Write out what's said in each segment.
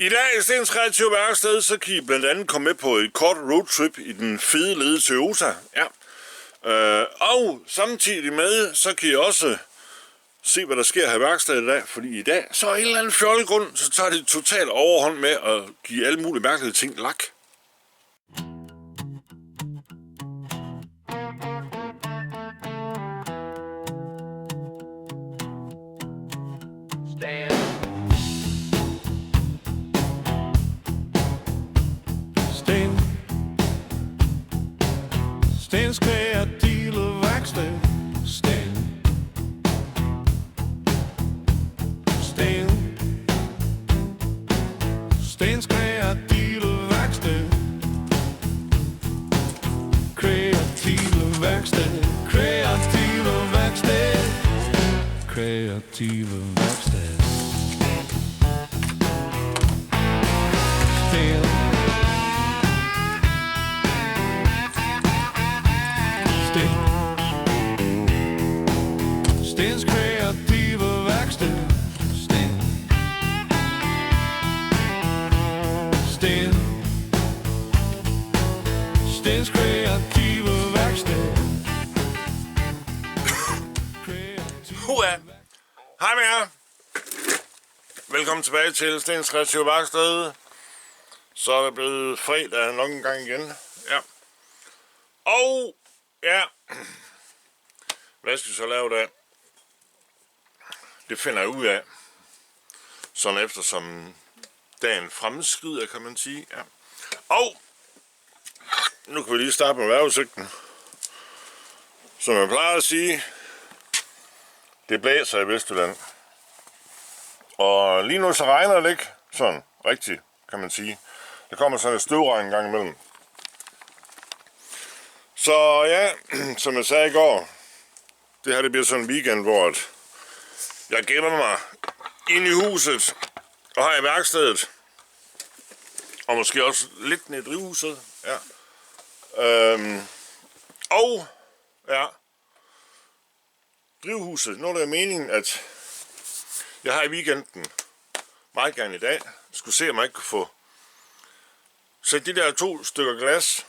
I dag i Stens Kreative Værksted, så kan I blandt andet komme med på et kort roadtrip i den fede lede Toyota. Ja. Og samtidig med, så kan I også se, hvad der sker her i værkstedet i dag. Fordi i dag, så er en eller anden fjollegrund, så tager det totalt overhånd med at give alle mulige mærkelige ting lak. Stens Kreative Værksted. Stens Kreative Værksted. Kreative Værksted. Kreative Værksted. Kreative Værksted. Stens Kreative Værksted. Stens Kreative Værksted. Hej med jer. Velkommen tilbage til Stens Kreative Værksted. Så er det blevet fredag nok en gang igen. Ja. Og ja, hvad skal vi så lave der? Det finder jeg ud af. Sådan eftersom dagen fremskrider, kan man sige. Ja. Og nu kan vi lige starte med vejrudsigten. Som jeg plejer at sige, det blæser i Vestjylland. Og lige nu så regner det ikke sådan rigtigt, kan man sige. Der kommer sådan et støvregn en gang imellem. Så ja, som jeg sagde i går, det her det bliver sådan en weekend, hvor jeg gemmer mig ind i huset og har i værkstedet. Og måske også lidt ned i drivhuset. Ja. Og ja, drivhuset. Nu er det meningen, at jeg har i weekenden meget gerne i dag skulle se, om jeg ikke kunne få sæt de der 2 stykker glas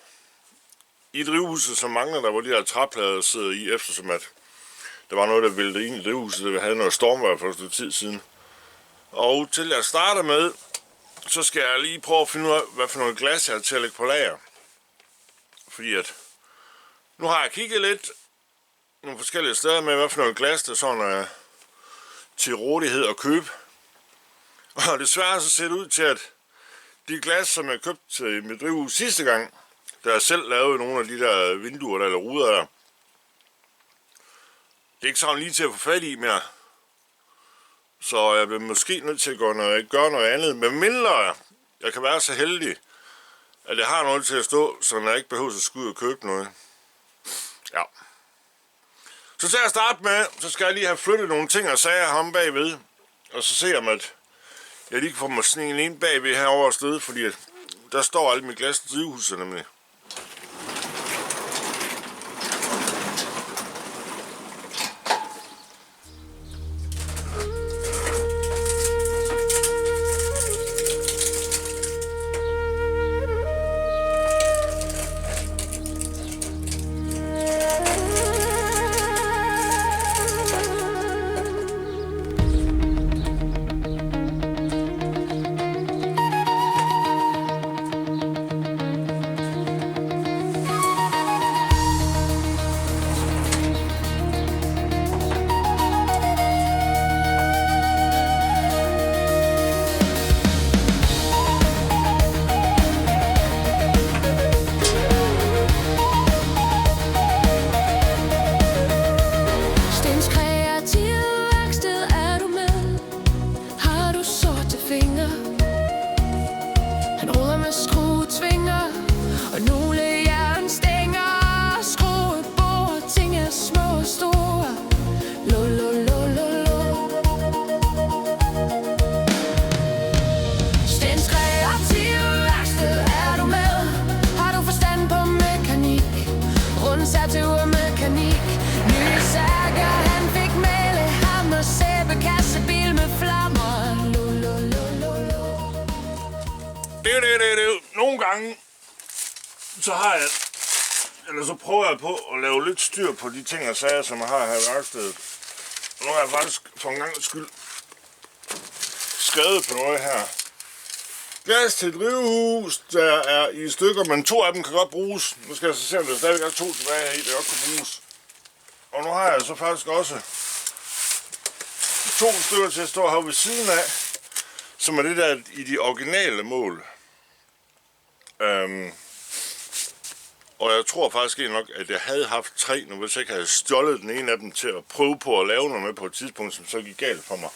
i drivhuset, som mangler der, hvor de der træplader sidder i, eftersom at der var noget, der væltede ind i drivhuset, der havde noget stormvejr for et stykke tid siden. Og til at starte med, så skal jeg lige prøve at finde ud af, hvad for noget glas jeg har til at lægge på lager. Fordi at nu har jeg kigget lidt nogle forskellige steder med, hvad for noget glas der sådan er til rådighed at købe. Og desværre så ser det ud til, at de glas, som jeg købte til mit drivhus sidste gang, der jeg selv lavede nogle af de der vinduer eller ruder der, det er ikke sådan lige til at få fat i mere. Så jeg vil måske nødt til at gøre noget andet. Men mindre jeg kan være så heldig, at jeg har noget til at stå, så jeg ikke behøver at skulle ud og købe noget. Ja. Så til at starte med, så skal jeg lige have flyttet nogle ting og sager ham bagved. Og så se om, at jeg lige kan få mig sneen ind bagved herovre et sted, fordi at der står alle mine glas til drivhuset nemlig. Nogle gange, så har jeg, eller så prøver jeg på at lave lidt styr på de ting og sager, som jeg har her i værkstedet. Og nu har jeg faktisk for en gang skyld skrevet på noget her. Glas til drivhus, der er i stykker, men 2 af dem kan godt bruges. Nu skal jeg så se, om der stadigvæk er 2 tilbage her i, der godt kan bruges. Og nu har jeg så faktisk også 2 stykker til at stå her ved siden af, som er det der i de originale mål. Og jeg tror faktisk ikke nok, at jeg havde haft 3, nu hvis jeg ikke havde stjålet den ene af dem til at prøve på at lave noget med på et tidspunkt, som så gik galt for mig.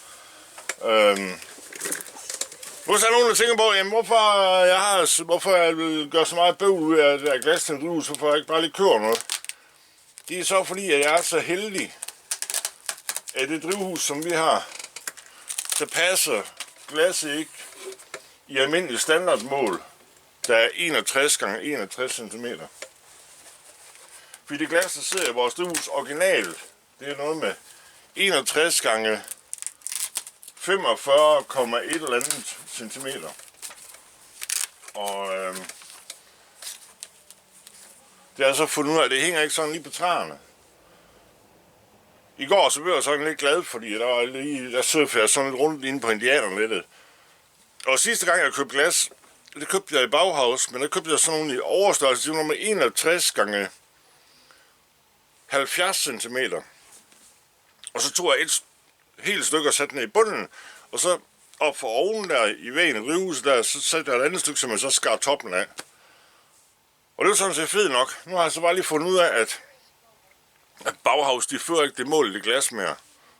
Nu er der nogen, der tænker på, jamen, hvorfor jeg vil gøre så meget bøvl ud af det der glas til en drivhus, hvorfor jeg ikke bare lige kører noget. Det er så fordi, at jeg er så heldig, at det drivhus, som vi har, der passer glasset ikke i almindelig standardmål, der er 61 x 61 cm. Fordi det glas, der sidder i vores drivhus originalt, det er noget med 61 x 45,1 eller andet centimeter. Og det har jeg så fundet ud af, at det hænger ikke sådan lige på træerne. I går så blev jeg sådan lidt glad, fordi der surfede jeg sådan lidt rundt inde på indianernettet. Og sidste gang jeg købte glas, det købte jeg i Bauhaus, men der købte jeg sådan nogle i overstørrelse, det var med 61 x 70 cm. Og så tog jeg et helt stykke og satte ned i bunden, og så op for oven der i væggen i drivhuset der, så satte jeg et andet stykke, som jeg så skar toppen af. Og det var sådan set fedt nok. Nu har jeg så bare lige fundet ud af, at Bauhaus, de fører ikke det mål i det glas mere.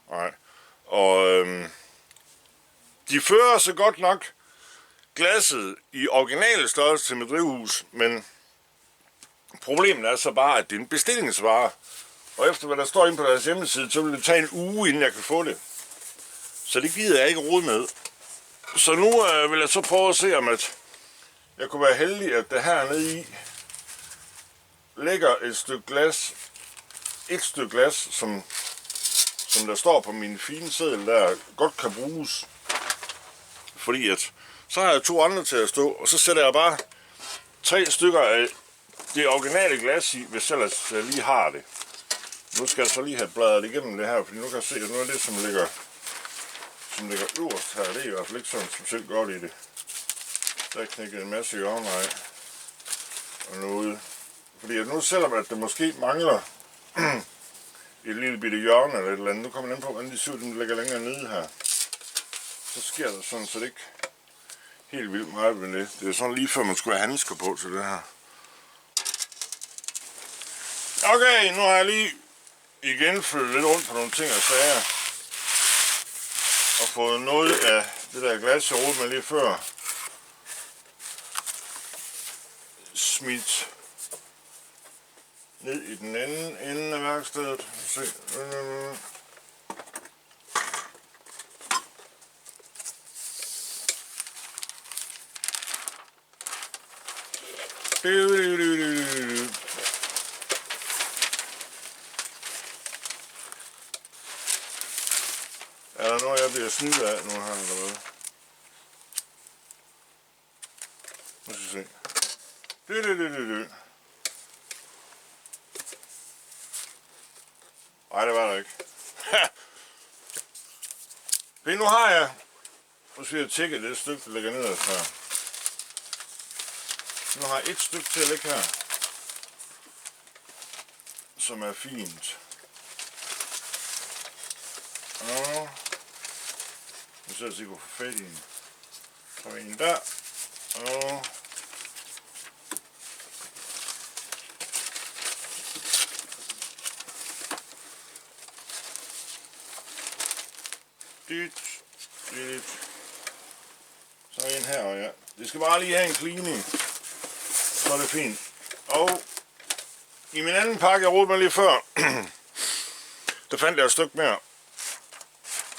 Nej. Og de fører så godt nok glasset i originale størrelse til mit drivhus, men problemet er så bare, at det er en bestillingsvare. Og efter hvad der står inde på deres hjemmeside, så vil det tage en uge, inden jeg kan få det. Så det gider jeg ikke rode med. Så nu vil jeg så prøve at se, om at jeg kunne være heldig, at der hernede i ligger et stykke glas, som der står på min fine seddel, der godt kan bruges. Fordi at så har jeg 2 andre til at stå, og så sætter jeg bare 3 stykker af det originale glas i, hvis ellers jeg lige har det. Nu skal jeg så lige have bladret igennem det her, fordi nu kan jeg se, at noget af det, som ligger øverst her, det er i hvert fald ikke sådan specielt godt i det. Der er knækket en masse hjørner af. Og noget. Fordi at nu, selvom at der måske mangler et lille bitte hjørne eller et eller andet, nu kommer den på, hvordan de ser ud, den ligger længere nede her. Så sker der sådan, så det ikke helt vildt meget ved det. Det er sådan lige før man skulle have handsker på til det her. Okay, nu har jeg lige igen flyttet lidt rundt på nogle ting og sager. Og fået noget af det der glas, jeg rodede med lige før, smidt ned i den anden ende af værkstedet. Se. Er der noget, jeg bliver snydt af nu her, eller hvad? Nu skal vi se. Nej, det var der ikke. Fordi nu har jeg, skal jeg tjekke det stykke, der ligger ned her. Nu har jeg et stykke til at lægge her, som er fint. Og nu ser jeg, at jeg kunne få fat i en. Så er en der. Og så er en her, og ja. Det skal bare lige have en cleaning. Så er det fint. Og i min anden pakke, jeg rodede mig lige før, der fandt jeg et stykke mere.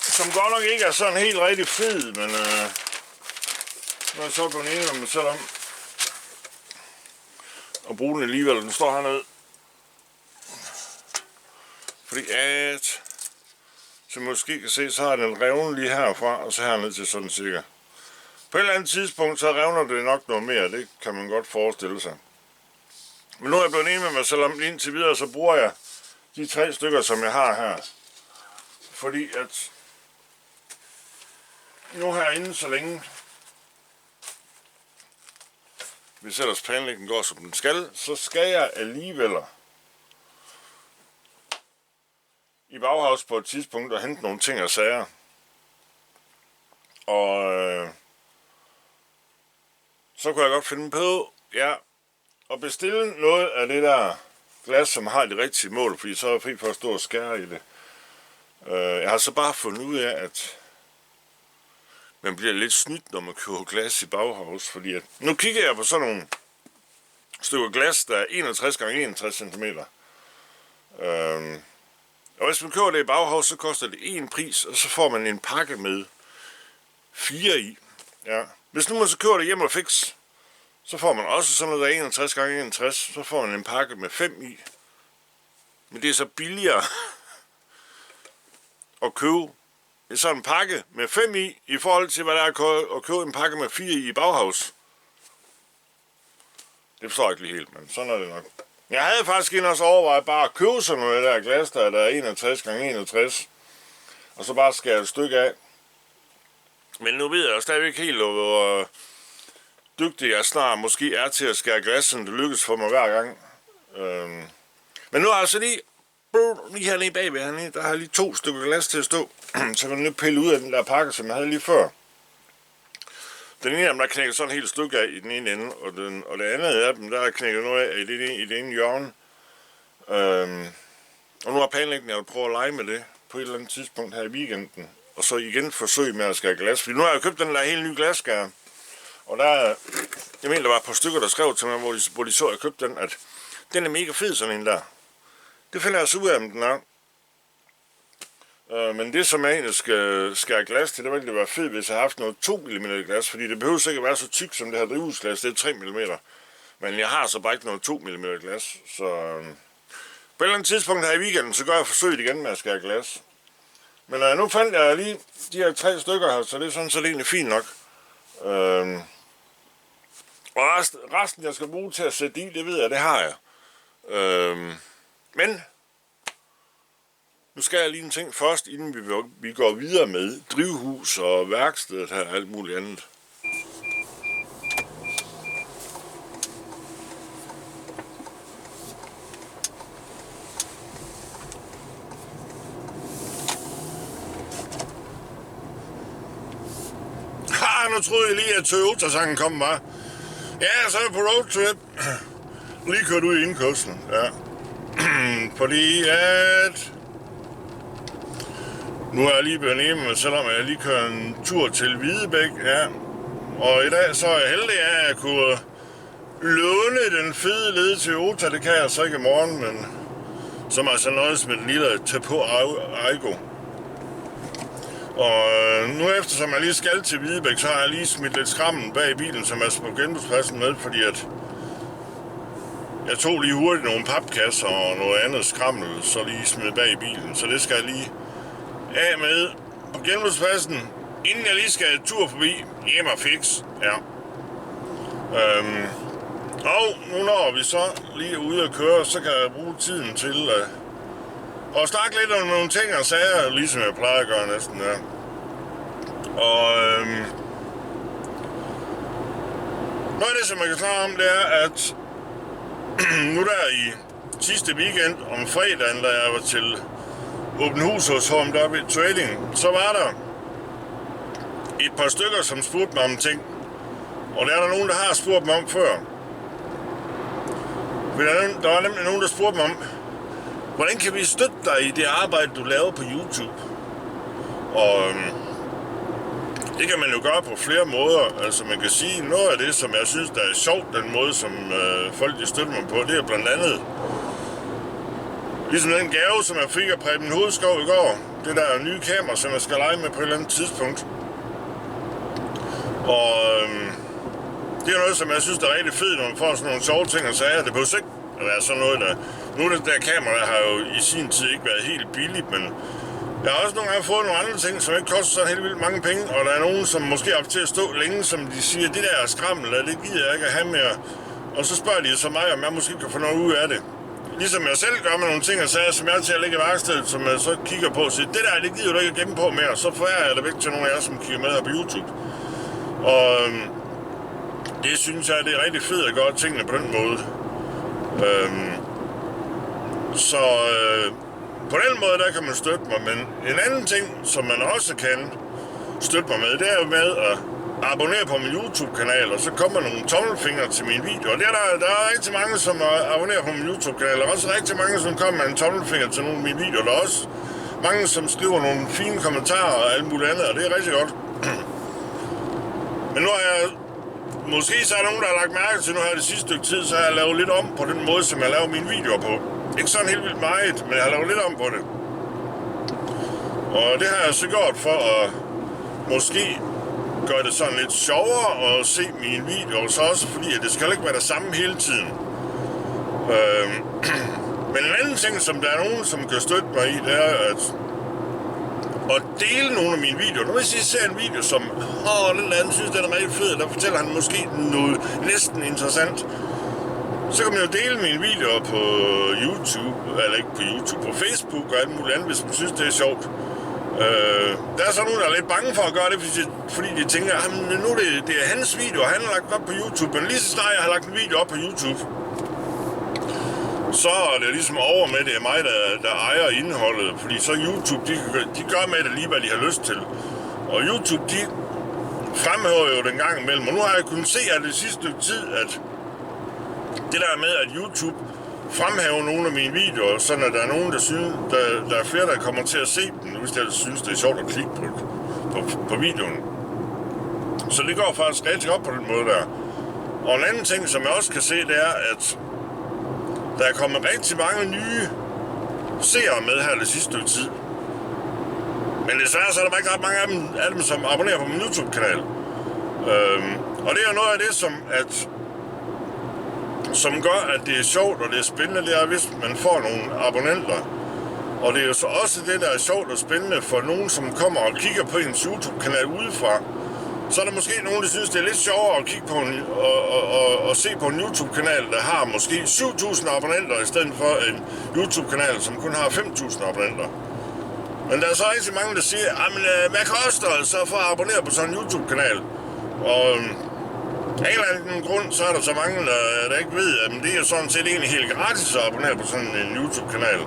Som godt nok ikke er sådan helt rigtig fed, men nu er jeg så blevet enig med mig selv om at bruge den alligevel. Den står hernede. Fordi at, som måske kan se, så har den revnet lige herfra, og så herned til sådan cirka. På et eller andet tidspunkt, så revner det nok noget mere. Det kan man godt forestille sig. Men nu er jeg blevet enig med mig selv om, indtil videre, så bruger jeg de 3 stykker, som jeg har her. Fordi at nu herinde, så længe vi sætter os planlægningen går, som den skal, så skal jeg alligevel i Bauhaus på et tidspunkt og hente nogle ting og sager. Og så kunne jeg godt finde på, at bestille noget af det der glas, som har det rigtige mål, fordi så er jeg fri for at stå og skære i det. Jeg har så bare fundet ud af, at man bliver lidt snydt, når man køber glas i Bauhaus, fordi at nu kigger jeg på sådan nogle stykker glas, der er 61 x 61 cm. Og hvis man køber det i Bauhaus, så koster det en pris, og så får man en pakke med 4 i. Ja. Hvis nu man så køber det hjem og fix, så får man også sådan noget, der er 61 x 61, så får man en pakke med 5 i. Men det er så billigere at købe sådan en pakke med 5 i forhold til, hvad der er at købe en pakke med 4 i Bauhaus. Det forstår jeg ikke lige helt, men sådan er det nok. Jeg havde faktisk også overvejet bare at købe sådan noget der glas, der er 61 x 61, og så bare skære et stykke af. Men nu ved jeg jo stadigvæk helt, hvor dygtig jeg snart måske er til at skære glas, så det lykkes for mig hver gang. Men nu har jeg så lige hernede bagved hernede, der har jeg lige 2 stykker glas til at stå. Så kan jeg nu pille ud af den der pakke, som jeg havde lige før. Den ene af dem, der knækker sådan et helt stykke af i den ene ende, og det andet af dem, der er knækket noget af i det ene hjørne. Og nu har planlægningen at prøve at lege med det på et eller andet tidspunkt her i weekenden. Og så igen forsøge med at skære glas. Fordi nu har jeg købt den der helt nye glasskærer. Og der, jeg mener, der var et par stykker, der skrev til mig, hvor de så, at jeg købte den, at den er mega fed, sådan en der. Det finder jeg så ud af, om den er. Men det, som jeg egentlig skal skære glas til, det ville være fedt, hvis jeg havde haft noget 2 mm glas, fordi det behøver sikkert være så tykt, som det her drivhusglas, det er 3 mm. Men jeg har så bare ikke noget 2 mm glas, så på et eller andet tidspunkt her i weekenden, så gør jeg forsøget igen med at skære glas. Men nu fandt jeg lige de her 3 stykker her, så det er sådan så egentlig fint nok. Og resten, jeg skal bruge til at sætte i, det ved jeg, det har jeg. Men nu skal jeg lige en ting først, inden vi går videre med drivhus og værkstedet her og alt muligt andet. Nu troede jeg lige, at Toyota-sangen kom, var. Ja, så er jeg på roadtrip. Lige kørt ud i indkørslen, ja. Fordi at nu er jeg lige blevet enig med mig, selvom jeg lige kører en tur til Hvidebæk, ja. Og i dag så er jeg heldig, at jeg kunne låne den fede led Toyota. Det kan jeg så ikke i morgen, men som altså nøjes med den lille Tapo Aygo. Og nu eftersom jeg lige skal til Hvidebæk, så har jeg lige smidt lidt skrammen bag i bilen, som er på genbrugspladsen med, fordi at jeg tog lige hurtigt nogle papkasser og noget andet skrammel, så lige smidt bag i bilen. Så det skal jeg lige af med på genbrugspladsen, inden jeg lige skal en tur forbi hjem og fix. Ja. Og nu når vi så lige er ude at køre, så kan jeg bruge tiden til at snakke lidt om nogle ting og sager, ligesom jeg plejer at gøre næsten, ja. Og noget af det, som jeg kan snakke om, det er, at nu der i sidste weekend om fredagen, da jeg var til åbent hus hos HMW Trading, så var der et par stykker, som spurgte mig om ting. Og der er der nogen, der har spurgt mig om før. Der var nemlig nogen, der spurgte mig om, hvordan kan vi støtte dig i det arbejde, du laver på YouTube? Og det kan man jo gøre på flere måder. Altså man kan sige, noget af det, som jeg synes, der er sjovt, den måde, som folk de støtter mig på, det er blandt andet ligesom den gave, som jeg fik af Preben Hovedskov i går. Det der nye kamera, som jeg skal lege med på et eller andet tidspunkt. Og det er noget, som jeg synes, der er rigtig fedt, når man får sådan nogle sjove ting og sager. Det behøver ikke at være sådan noget, der... Nu det der kamera har jo i sin tid ikke været helt billigt, men Jeg har også nogle gange fået nogle andre ting, som ikke koster så helt vildt mange penge, og der er nogen, som måske har haft til at stå længe, som de siger, det der er skrammel, det gider jeg ikke at have mere. Og så spørger de så mig, om jeg måske kan få noget ud af det. Ligesom jeg selv gør med nogle ting og sager, som jeg er til at lægge i værkstedet, som jeg så kigger på og siger, det der, det gider du ikke at gemme på mere, så forærer jeg det væk til nogle af jer, som kigger med her på YouTube. Og det synes jeg, det er rigtig fedt at gøre tingene på den måde. Så på den måde, der kan man støtte mig, men en anden ting, som man også kan støtte mig med, det er jo med at abonnere på min YouTube-kanal, og så kommer nogle tommelfingre til min video. Og der er rigtig mange, som abonnerer på min YouTube-kanal, og også rigtig mange, som kommer med en tommelfinger til nogle af mine videoer. Der er også mange, som skriver nogle fine kommentarer og alt muligt andet, og det er rigtig godt. Men nu har jeg... Måske så er der nogen, der har lagt mærke til nu her det sidste stykke tid, så har jeg lavet lidt om på den måde, som jeg laver mine videoer på. Ikke sådan helt vildt meget, men jeg har lavet lidt om på det. Og det har jeg så gjort for at måske gøre det sådan lidt sjovere at se mine videoer, så også fordi, at det skal ikke være det samme hele tiden. Men en anden ting, som der er nogen, som kan støtte mig i, det er at dele nogle af mine videoer. Nu hvis I ser en video, som den anden synes, den er rigtig fed, der fortæller han måske noget næsten interessant, så kan man jo dele mine videoer på YouTube, eller ikke på YouTube, på Facebook og alt muligt andet, hvis man synes, det er sjovt. Der er så nogen, der er lidt bange for at gøre det, fordi de tænker, at nu det er hans video, og han har lagt op på YouTube, men lige så snart jeg har lagt en video op på YouTube, så er det ligesom over med, det er mig, der ejer indholdet, fordi så YouTube, de gør med det lige, hvad de har lyst til. Og YouTube, de fremhæver jo den gang imellem, og nu har jeg kunnet se af det sidste stykke tid, at det der med, at YouTube fremhæver nogle af mine videoer, sådan at der er nogen, der synes, der er flere, der kommer til at se dem, hvis de synes, det er sjovt at klikke på videoen. Så det går faktisk rigtig godt på den måde der. Og en anden ting, som jeg også kan se, det er, at der er kommet rigtig mange nye seere med her det sidste stykke tid. Men desværre så er der ikke ret mange af dem, som abonnerer på min YouTube-kanal. Og det er noget af det, som gør, at det er sjovt og det er spændende, det er, hvis man får nogle abonnenter. Og det er jo så også det, der er sjovt og spændende for nogen, som kommer og kigger på ens YouTube-kanal udefra. Så er der måske nogen, der synes, det er lidt sjovere at kigge på og se på en YouTube-kanal, der har måske 7.000 abonnenter, i stedet for en YouTube-kanal, som kun har 5.000 abonnenter. Men der er så rigtig mange, der siger, hvad koster det så for at abonnere på sådan en YouTube-kanal? Og af en eller anden grund, så er der så mange, der ikke ved, at det er sådan set egentlig helt gratis at abonnere på sådan en YouTube-kanal.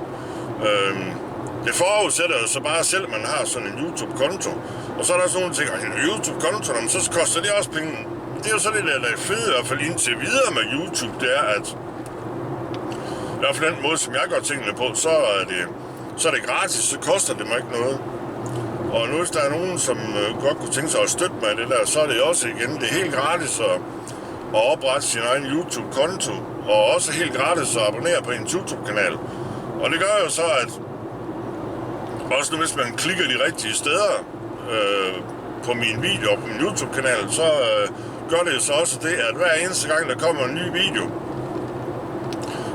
Det forudsætter jo så bare selv, at man har sådan en YouTube-konto. Og så er der også nogen, der tænker, en YouTube-konto, så koster det også penge. Det er jo så det, der er fedt, i hvert fald indtil videre med YouTube, det er, at i hvert fald den måde, som jeg gør tingene på, så er det gratis, så koster det mig ikke noget. Og nu hvis der er nogen, som godt kunne tænke sig at støtte mig i det der, så er det også igen, det er helt gratis at oprette sin egen YouTube-konto, og også helt gratis at abonnere på en YouTube-kanal. Og det gør jo så, at også nu hvis man klikker de rigtige steder på mine videoer på min YouTube-kanal, så gør det jo så også det, at hver eneste gang der kommer en ny video,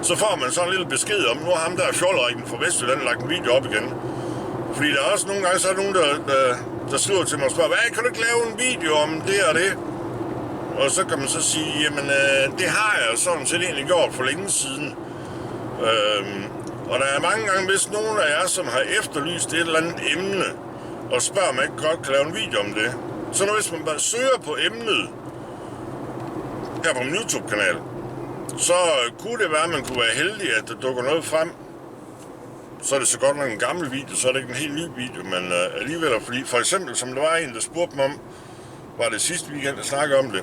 så får man sådan en lille besked om, nu har ham der fjollerækken fra Vestjylland lagt en video op igen. Fordi der er også nogle gange, så er nogen, der skriver til mig og spørger, hvad, kan du ikke lave en video om det og det? Og så kan man så sige, jamen det har jeg sådan set egentlig gjort for længe siden. Og der er mange gange, hvis nogen af jer, som har efterlyst et eller andet emne, og spørger, om jeg ikke godt kan lave en video om det, så når hvis man bare søger på emnet her på min YouTube-kanal, så kunne det være, at man kunne være heldig, at der dukker noget frem. Så er det så godt nok en gammel video, så er det ikke en helt ny video, men alligevel, fordi for eksempel, som der var en, der spurgte mig om, var det sidste weekend, jeg snakkede om det,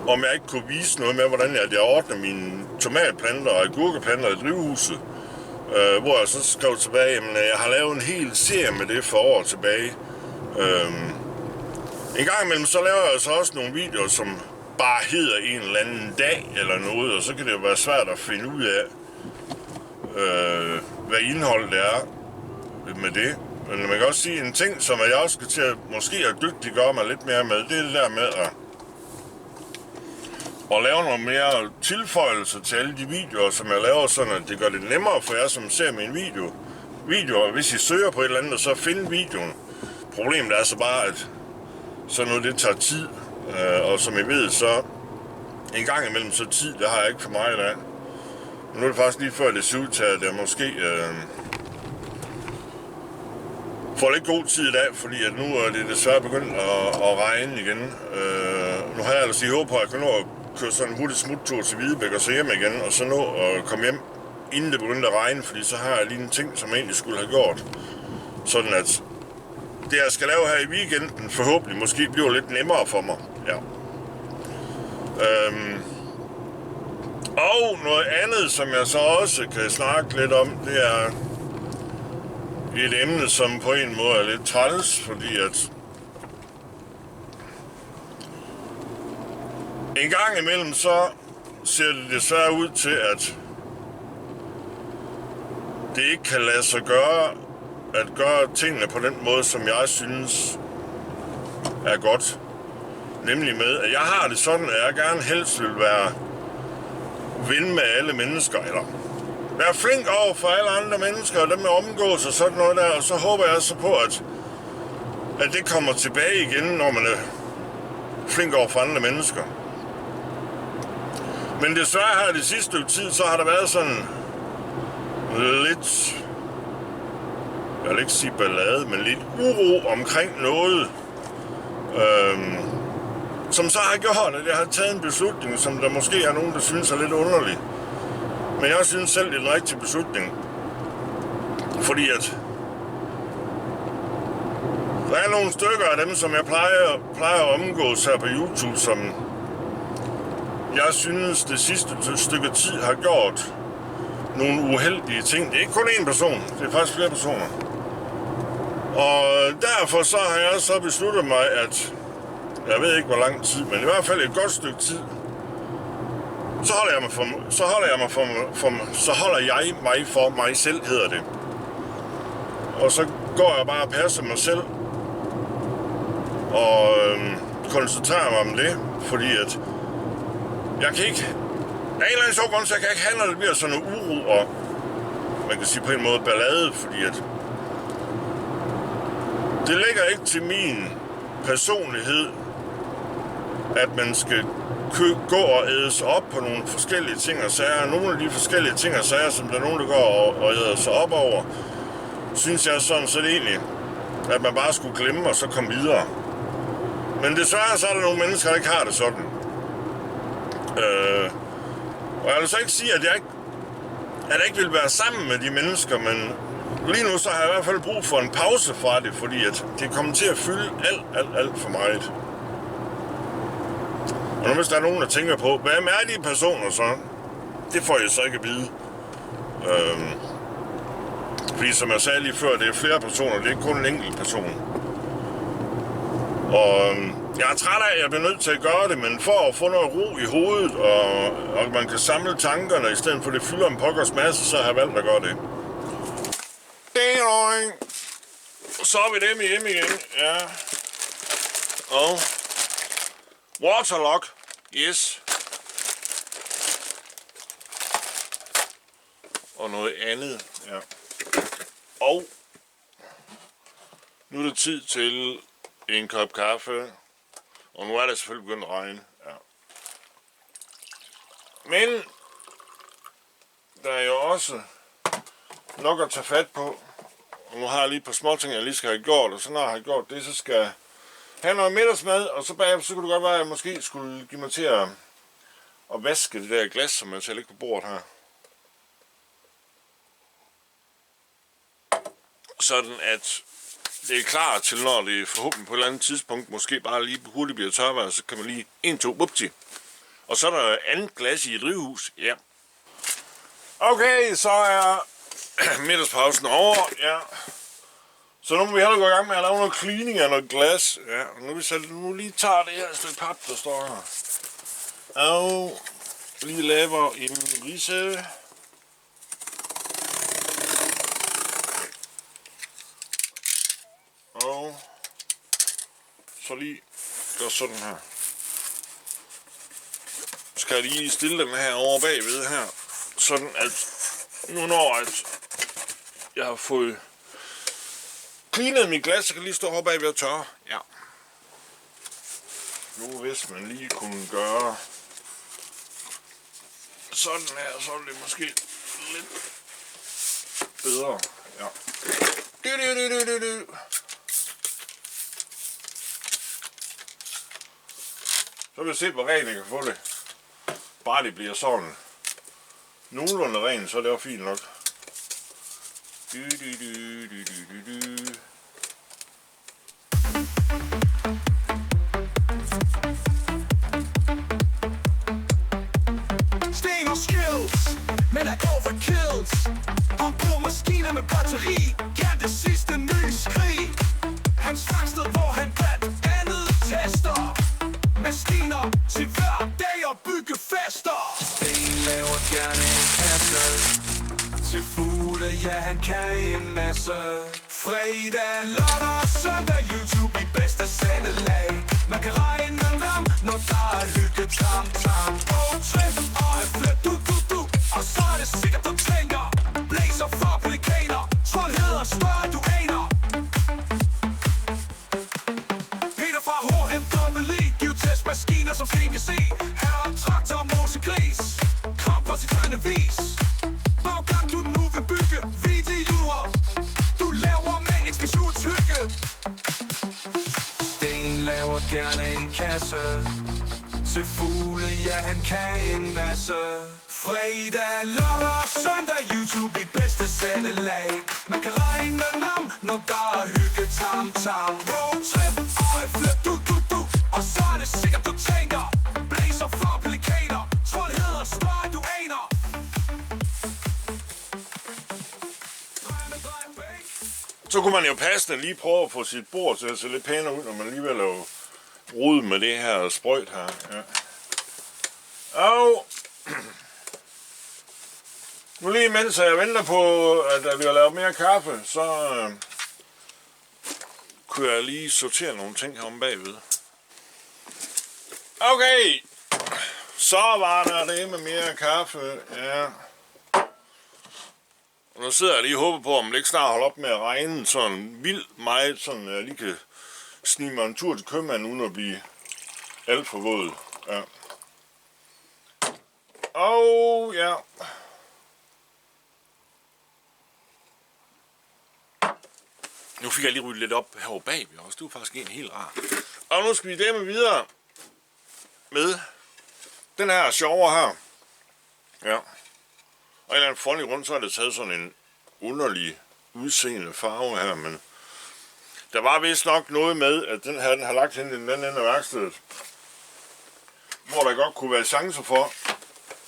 om jeg ikke kunne vise noget med, hvordan jeg ordner mine tomatplanter og agurkeplanter i drivhuset, hvor jeg så skrev tilbage, at jeg har lavet en hel serie med det for år tilbage. En gang imellem, så laver jeg så også nogle videoer, som bare hedder en eller anden dag eller noget, og så kan det jo være svært at finde ud af, hvad indholdet er med det. Men man kan også sige en ting, som jeg også skal til at måske at dygtiggøre mig lidt mere med, det er det der med at lave nogle mere tilføjelser til alle de videoer, som jeg laver, sådan at det gør det nemmere for jer, som ser min video, videoer, hvis I søger på et eller andet, og så finde videoen. Problemet er så bare, at sådan noget, det tager tid. Og som I ved, så en gang imellem så tid, det har jeg ikke for meget af. Men nu er det faktisk lige før, det ser ud til, at jeg måske får lidt god tid i dag, fordi at nu er det desværre begyndt at regne igen. Nu har jeg altså håbet på, at jeg kan nå at køre sådan en hurtig smuttur til Hvidebæk og så hjem igen, og så nå at komme hjem, inden det begyndte at regne, fordi så har jeg lige en ting, som jeg egentlig skulle have gjort. Sådan at det, jeg skal lave her i weekenden, forhåbentlig måske bliver lidt nemmere for mig. Ja. Og noget andet, som jeg så også kan snakke lidt om, det er et emne, som på en måde er lidt træls, fordi at en gang imellem så ser det desværre ud til, at det ikke kan lade sig gøre tingene på den måde, som jeg synes er godt. Nemlig med, at jeg har det sådan, at jeg gerne helst vil være ven med alle mennesker, eller være flink over for alle andre mennesker, og dem med omgås og sådan noget der, og så håber jeg så på, at det kommer tilbage igen, når man er flink over for andre mennesker. Men desværre her det sidste stykke tid, så har der været sådan lidt, jeg vil ikke sige ballade, men lidt uro omkring noget, som så har gjort, at jeg har taget en beslutning, som der måske er nogen, der synes er lidt underlig. Men jeg synes selv, det er en rigtig beslutning. Fordi at der er nogle stykker af dem, som jeg plejer at omgås her på YouTube, som jeg synes det sidste stykke tid har gjort nogle uheldige ting. Det er ikke kun én person, det er faktisk flere personer. Og derfor så har jeg så besluttet mig, at jeg ved ikke hvor lang tid, men i hvert fald et godt stykke tid, så holder jeg mig for mig selv, hedder det. Og så går jeg bare og passer mig selv og koncentrerer mig om det, fordi at jeg kan ikke, af en eller anden sjov grund, så jeg kan ikke have, når det bliver sådan noget uro og man kan sige på en måde ballade, fordi at det ligger ikke til min personlighed, at man skal gå og æde sig op på nogle forskellige ting og sager. Nogle af de forskellige ting og sager, som der er nogen, der går og æder sig op over, synes jeg sådan set egentlig, at man bare skulle glemme og så komme videre. Men desværre så er der nogle mennesker, der ikke har det sådan. Og jeg vil så ikke sige, at jeg ikke vil være sammen med de mennesker, men lige nu så har jeg i hvert fald brug for en pause fra det, fordi at det kommer til at fylde alt for meget. Og nu hvis der er nogen, der tænker på, hvad er de personer så? Det får jeg så ikke at vide. Fordi som jeg sagde lige før, det er flere personer, det er ikke kun en enkelt person. Og jeg er træt af, at jeg bliver nødt til at gøre det, men for at få noget ro i hovedet, og man kan samle tankerne, i stedet for det fylder en pokkers masse, så har jeg valgt at gøre det. Så er vi dem hjem igen, ja. Og waterlock, yes. Og noget andet, ja. Og nu er det tid til en kop kaffe. Og nu er det selvfølgelig begyndt at regne, ja. Men der er jo også nok at tage fat på. Og nu har jeg lige et par små ting, jeg lige skal have gjort, og så når jeg har gjort det, så skal jeg have noget middagsmad, og så bagefter, så kunne det godt være, at jeg måske skulle give mig til at vaske det der glas, som jeg tager ligge på bordet her. Sådan at det er klar til, når det forhåbentlig på et eller andet tidspunkt måske bare lige hurtigt bliver tørvejr, så kan man lige 1-2 upti. Og så er der andet glas i et drivhus, ja. Okay, så er middagspausen over, ja. Så nu må vi hellere gå i gang med at lave noget cleaning af noget glas. Ja, og nu lige tager det her stykke pap, der står her. Og lige laver en ridse. Og så lige gør sådan her. Så skal jeg lige stille dem her over bagved her. Sådan at nu når at Jeg har fået cleanet mit glas, så kan lige stå heroppe bag ved at tørre. Ja. Nu hvis man lige kunne gøre sådan her, så er det måske lidt bedre. Ja. Så vil jeg se, hvor rent jeg kan få det. Bare det bliver sådan nogenlunde rent, så er det også fint nok. Sten og skills, men er overkills. Om på maskiner med batteri, kan det sidste nye skrig. Hans værksted, hvor han blandt andet tester maskiner til hver dag og bygge fester. Sten laver gerne en kasse til fugle, ja han kan en masse. Fredag, lørdag og søndag, YouTube i bedste sendelag. Man kan regne med dem, når der er hygge, tam, tam. Trip og et flip, du. Og så er det sikkert, du tænker blæser for pelikaner, troldhed og større, du aner. Peter fra HMWI, geotest maskiner som CNC. Her er traktor, mosegris, kom på sit kønne vis. Hvor gang du nu vil bygge videoer, du laver med et specielt hygge. Sten laver gerne en kasse til fugle, ja han kan en masse. Fredag, lørdag og søndag, YouTube i bedste sendelag. Man kan regne med ham, når der er hygge, tam, tam. Roadtrip og et flip, du. Og så er det sikkert, du tænker blæser for pelikaner, troldhed og større, du aner. Så kunne man jo passende lige prøve at få sit bord til at se lidt pænere ud, når man alligevel er rode med det her sprøjt her. Ja. Og nu lige mens jeg venter på, at der bliver lavet mere kaffe, så kunne jeg lige sortere nogle ting herom bagved. Okay, så var der det med mere kaffe, ja. Og nu sidder jeg lige og håber på, om det ikke snart holder op med at regne sådan vildt meget, sådan jeg lige kan snige mig en tur til købmanden, uden at blive alt for våd. Ja. Og ja. Nu fik jeg lige ryddet lidt op herovre bagved også. Det var faktisk en helt rar. Og nu skal vi dæmme videre med den her sjovere her. Ja. Og en eller anden funny grund, så er det taget sådan en underlig udseende farve her, men der var vist nok noget med, at den her den har lagt hen i den anden ende af værkstedet, hvor der godt kunne være chancer for,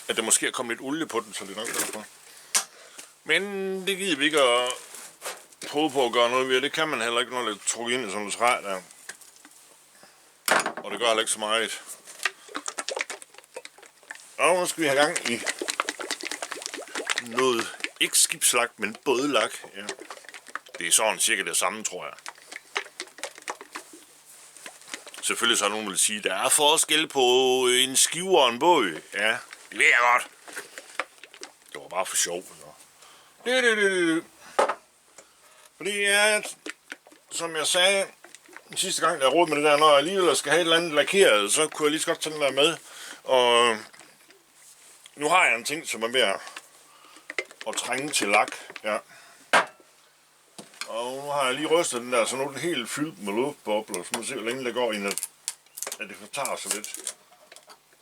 at der måske er kommet lidt olie på den, så det er nok derfor. Men det gider vi ikke at prøve på at gøre noget ved. Det kan man heller ikke, når det er trukket ind i sådan et træ der. Og det gør heller ikke så meget. Og nu skal vi have gang i noget, ikke skibslak, men bådlak. Ja. Det er sådan cirka det samme, tror jeg. Selvfølgelig så er nogen, der vil sige, der er forskel på en skive og en båd. Ja, det ved jeg godt. Det var bare for sjov. Fordi ja, som jeg sagde sidste gang, da jeg rådte med det der, når jeg alligevel skal have et eller andet lakeret, så kunne jeg lige så godt tage den der med. Og nu har jeg en ting, som er ved at trænge til lak. Ja. Og nu har jeg lige rystet den der, så nu er den helt fyldt med luftbobler. Så må vi se, hvor længe det går, inden at det fortager sig lidt.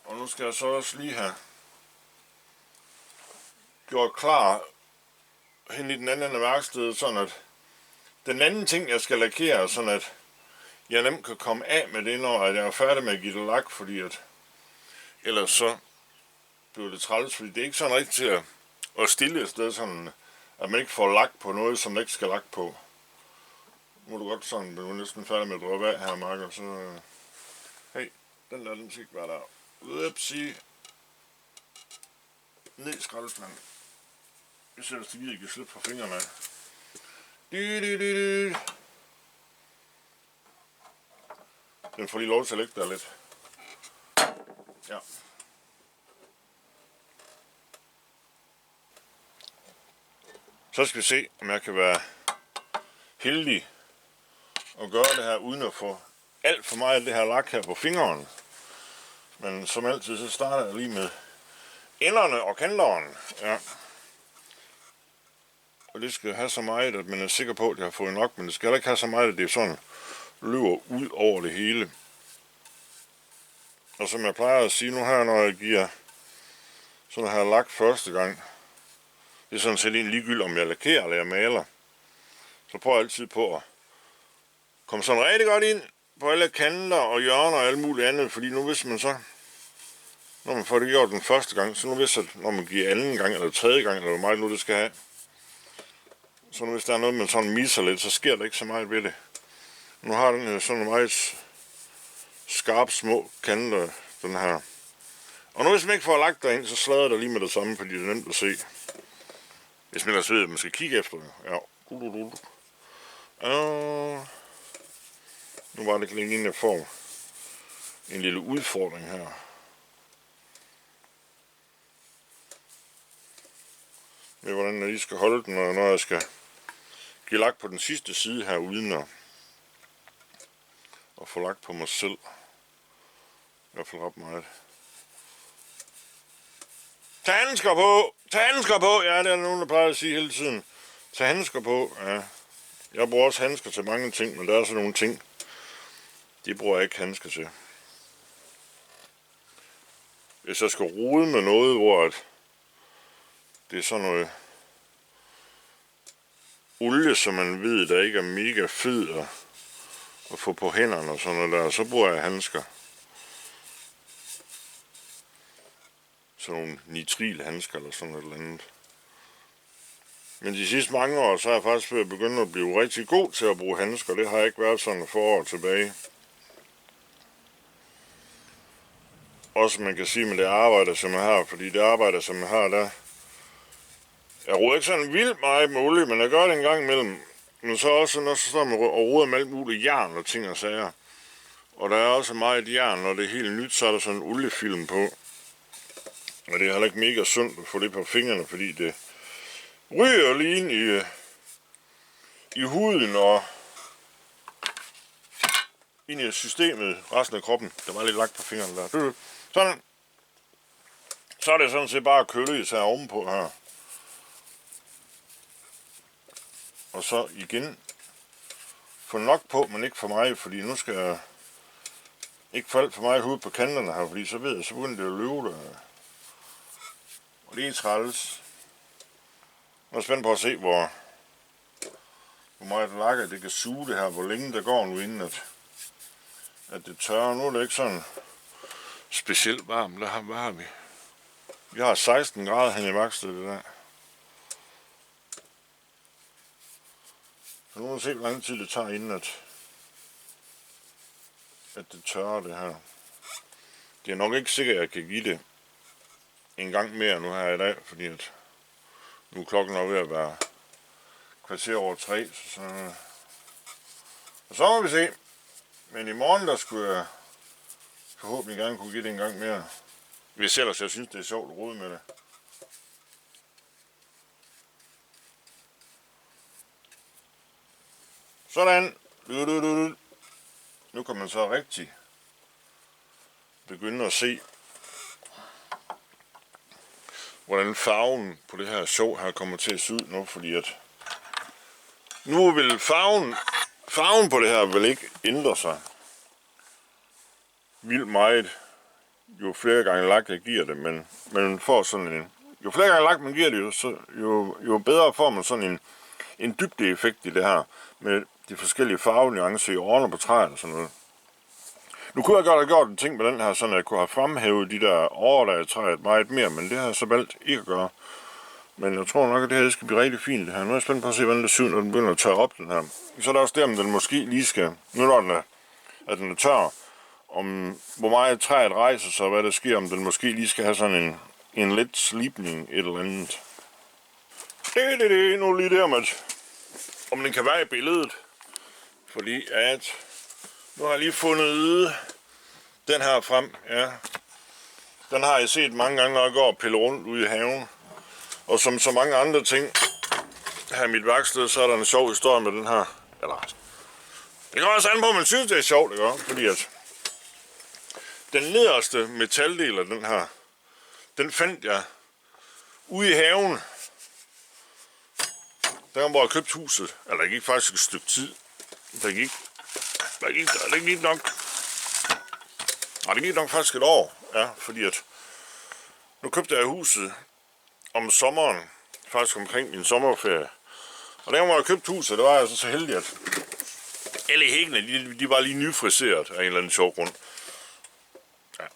Og nu skal jeg så også lige have gjort klar hen i den anden ende af værkstedet, sådan at den anden ting, jeg skal lakere, sådan at jeg nemt kan komme af med det, når jeg er færdig med at give det lak, fordi at ellers så bliver det træls, fordi det er ikke sådan rigtigt til at stille et sted, sådan at man ikke får lak på noget, som der ikke skal lak på. Nu er du godt sådan, du er næsten færdig med at droppe af her, Mark, og så hey, den der, den skal ikke være der. Upsi. Ned i skraldespanden. Jeg sætter til videre, ikke slippe fra fingrene af. Den får lige lov til at lægge der lidt. Ja. Så skal vi se, om jeg kan være heldig at gøre det her, uden at få alt for meget af det her lak her på fingeren. Men som altid, så starter jeg lige med enderne og kanterne. Ja. Og det skal have så meget, at man er sikker på, at jeg har fået nok, men det skal ikke have så meget, at det er sådan løber ud over det hele. Og som jeg plejer at sige nu her, når jeg giver sådan her lak første gang, det er sådan set en ligegyldigt, om jeg lakerer eller jeg maler. Så prøver jeg altid på at komme sådan rigtig godt ind på alle kanter og hjørner og alt muligt andet, fordi nu hvis man så, når man får det gjort den første gang, så nu hvis at når man giver anden gang eller tredje gang, eller hvor meget nu det skal have, så nu hvis der er noget, man sådan misser lidt, så sker der ikke så meget ved det. Nu har den sådan meget skarp små kanter, den her. Og nu hvis man ikke får lagt derind, så slader der lige med det samme, fordi det er nemt at se. Hvis man ellers ved, at man skal kigge efter det. Ja. Nu var det ikke længe, inden jeg får en lille udfordring her. Med hvordan jeg lige skal holde den, når jeg skal give lagt på den sidste side her, uden at få lagt på mig selv. I hvert fald ret meget. Tag handsker på! Tag handsker på! Ja, det er nogen, der plejer at sige hele tiden. Tag handsker på, ja. Jeg bruger også handsker til mange ting, men der er så nogle ting, de bruger jeg ikke handsker til. Hvis jeg skal rode med noget, hvor det er sådan noget olie, som man ved, der ikke er mega fed at få på hænderne og sådan noget der, så bruger jeg handsker. Sådan nogle nitrilhandsker eller sådan noget andet. Men de sidste mange år, så er jeg faktisk begyndt at blive rigtig god til at bruge handsker. Det har jeg ikke været sådan for år tilbage. Også man kan sige med det arbejde, som jeg har, fordi det arbejde, som jeg har, der jeg roder ikke sådan vildt meget med olie, men jeg gør det en gang imellem. Men så også, når så står man og roder med alt muligt jern og ting og sager. Og der er også meget jern, når det er helt nyt, så er der sådan en oliefilm på. Og det er heller ikke mega sundt at få det på fingrene, fordi det ryger lige ind i huden og ind i systemet, resten af kroppen. Der var lidt lagt på fingrene der. Sådan. Så er det sådan set bare at køle især ovenpå her. Og så igen få nok på, men ikke for meget, fordi nu skal jeg ikke falde for meget hud på kanterne her, fordi så ved jeg, så begynder det at løbe der. Og det er træls. Jeg er spændt på at se, hvor meget lakker det kan suge det her, hvor længe der går nu, inden at det tørrer. Nu er det ikke sådan specielt varmt. Hvad har vi? Vi har 16 grader hen i værkstedet der. Så nu må vi se, hvor lang tid det tager, inden at det tørrer det her. Det er nok ikke sikkert, at jeg kan give det en gang mere nu her i dag, fordi at nu er klokken nok ved at være kvarter over 3, så må vi se. Men i morgen, der skulle jeg forhåbentlig gerne kunne give det en gang mere. Hvis ellers jeg synes, det er sjovt at rode med det. Sådan. Nu kan man så rigtig begynde at se, hvordan farven på det her show her kommer til at se ud nu, fordi at nu vil farven på det her vil ikke ændre sig vildt meget, jo flere gange lak jeg giver det, men man får sådan en, jo flere gange lak man giver det, jo bedre får man sådan en dybdeeffekt i det her, med de forskellige farvenuancer i årene på træet og sådan noget. Nu kunne jeg godt have gjort en ting med den her, sådan at jeg kunne have fremhævet de der årer, der er træet meget mere, men det har jeg så valgt ikke at gøre. Men jeg tror nok, at det her skal blive rigtig fint det her. Nu er jeg spændt på at se, hvordan det ser ud, når den begynder at tørre op, den her. Så er der også der, om den måske lige skal, nu når den er tør, om hvor meget træet rejser sig, hvad der sker, om den måske lige skal have sådan en let slibning et eller andet. Det nu lige der med, om den kan være i billedet. Fordi at nu har jeg lige fundet den her frem, ja. Den har jeg set mange gange, når jeg går og piller rundt ude i haven. Og som så mange andre ting, her i mit værksted, så er der en sjov historie med den her. Eller, det går også an på, at man synes, det er sjovt, ikke? Fordi at den nederste metaldel af den her, den fandt jeg ude i haven. Der hvor jeg købte huset. Eller det gik faktisk et stykke tid. Det gik nok. Nej, det gik nok faktisk et år. Ja, fordi at nu købte jeg huset om sommeren. Faktisk omkring min sommerferie. Og der hvor jeg købte huset, det var jeg så heldig, at alle hækkene, de var lige nyfriseret af en eller anden sjov grund. Ja.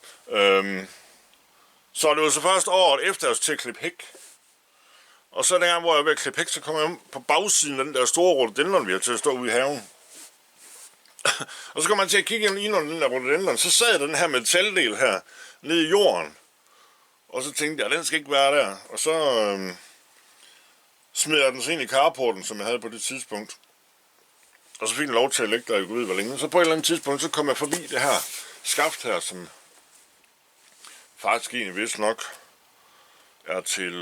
Så det var så først året efter, at til at klippe hæk. Og så dengang, hvor jeg var ved at klippe hæk, så kom jeg på bagsiden af den der store rhododendron, vi har til at stå ude i haven. Og så kom man til at kigge ind under den der rhododendron, så sad den her metaldel her nede i jorden. Og så tænkte jeg, den skal ikke være der. Og så smed jeg den så ind i carporten, som jeg havde på det tidspunkt. Og så fik den lov til at lægge der, jeg ud hvor længe. Så på et eller andet tidspunkt, så kom jeg forbi det her skaft her, som faktisk egentlig vist nok er til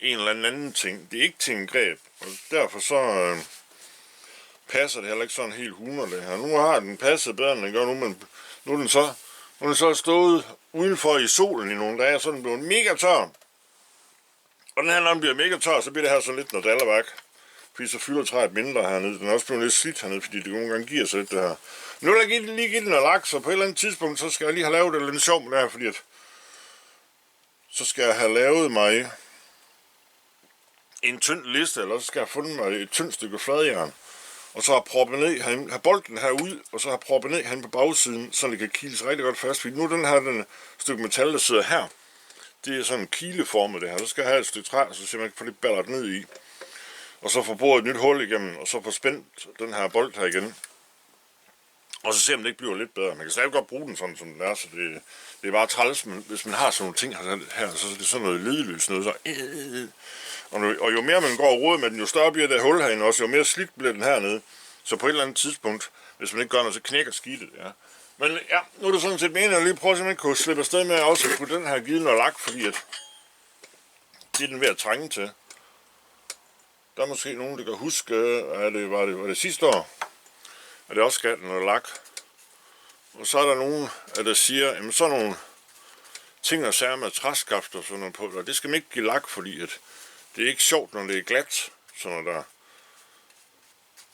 en eller anden ting. Det er ikke til en greb, og derfor så passer det heller ikke sådan helt 100 det her. Nu har den passet bedre, end den gør nu, men nu er den så stået udenfor i solen i nogle dage, så den bliver mega tør. Og den her, når den bliver mega tør, så bliver det her sådan lidt nadallerværk. Fordi så fylder træet mindre hernede. Den er også blevet lidt slidt hernede, fordi det nogle gange giver sig lidt det her. Nu vil jeg lige give den noget laks, så på et eller andet tidspunkt, så skal jeg lige have lavet det lidt sjovt med det her, fordi at så skal jeg have lavet mig en tynd liste, eller så skal jeg have fundet mig et tyndt stykke fladjern. Og så har proppet ned, have bolden herud, og så har proppet ned hen på bagsiden, så det kan kiles rigtig godt fast. Fordi nu den her den stykke metal, der sidder her, det er sådan en kileformet det her. Så skal jeg have et stykke træ, så man kan få lidt ballert ned i. Og så få boret et nyt hul igennem, og så få spændt den her bold her igen. Og så ser man det ikke bliver lidt bedre. Man kan stadig godt bruge den sådan, som den er, så det er bare træls, men hvis man har sådan nogle ting her, så er det sådan noget ledløs noget, så og jo mere man går og roder med den, jo større bliver det hul herinde også, jo mere slidt bliver den hernede. Så på et eller andet tidspunkt, hvis man ikke gør noget, så knækker skidtet, ja. Men ja, nu er det sådan set meningen, at jeg lige prøver, at man kunne slippe afsted med også at få den her givet noget lak, fordi at det er den ved at trænge til. Der er måske nogen, der kan huske, at var det sidste år, at det også gav den noget lak. Og så er der nogen, der siger, at sådan nogle ting og sager med træskaft og sådan noget på, og det skal man ikke give lak, fordi at det er ikke sjovt, når det er glat, sådan der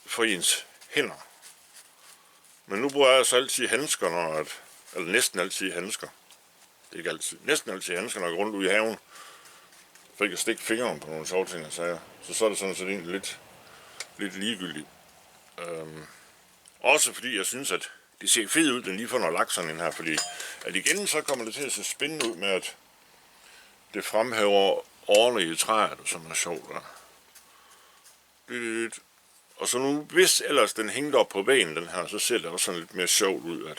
for ens hænder. Men nu bruger jeg altså altid handsker, eller næsten altid handsker. Det er ikke altid. Næsten altid handsker, når jeg går rundt ude i haven. For ikke at stikke fingeren på nogle sjove ting og sager. Så er det sådan set egentlig lidt ligegyldigt. Også fordi jeg synes, at det ser fedt ud, den lige får noget lak sådan her. Fordi at igen, så kommer det til at se spændende ud med, at det fremhæver ordentligt i træet, som er sjovt. Og så nu, hvis ellers den hængte op på væggen, den her, så ser det også sådan lidt mere sjovt ud, at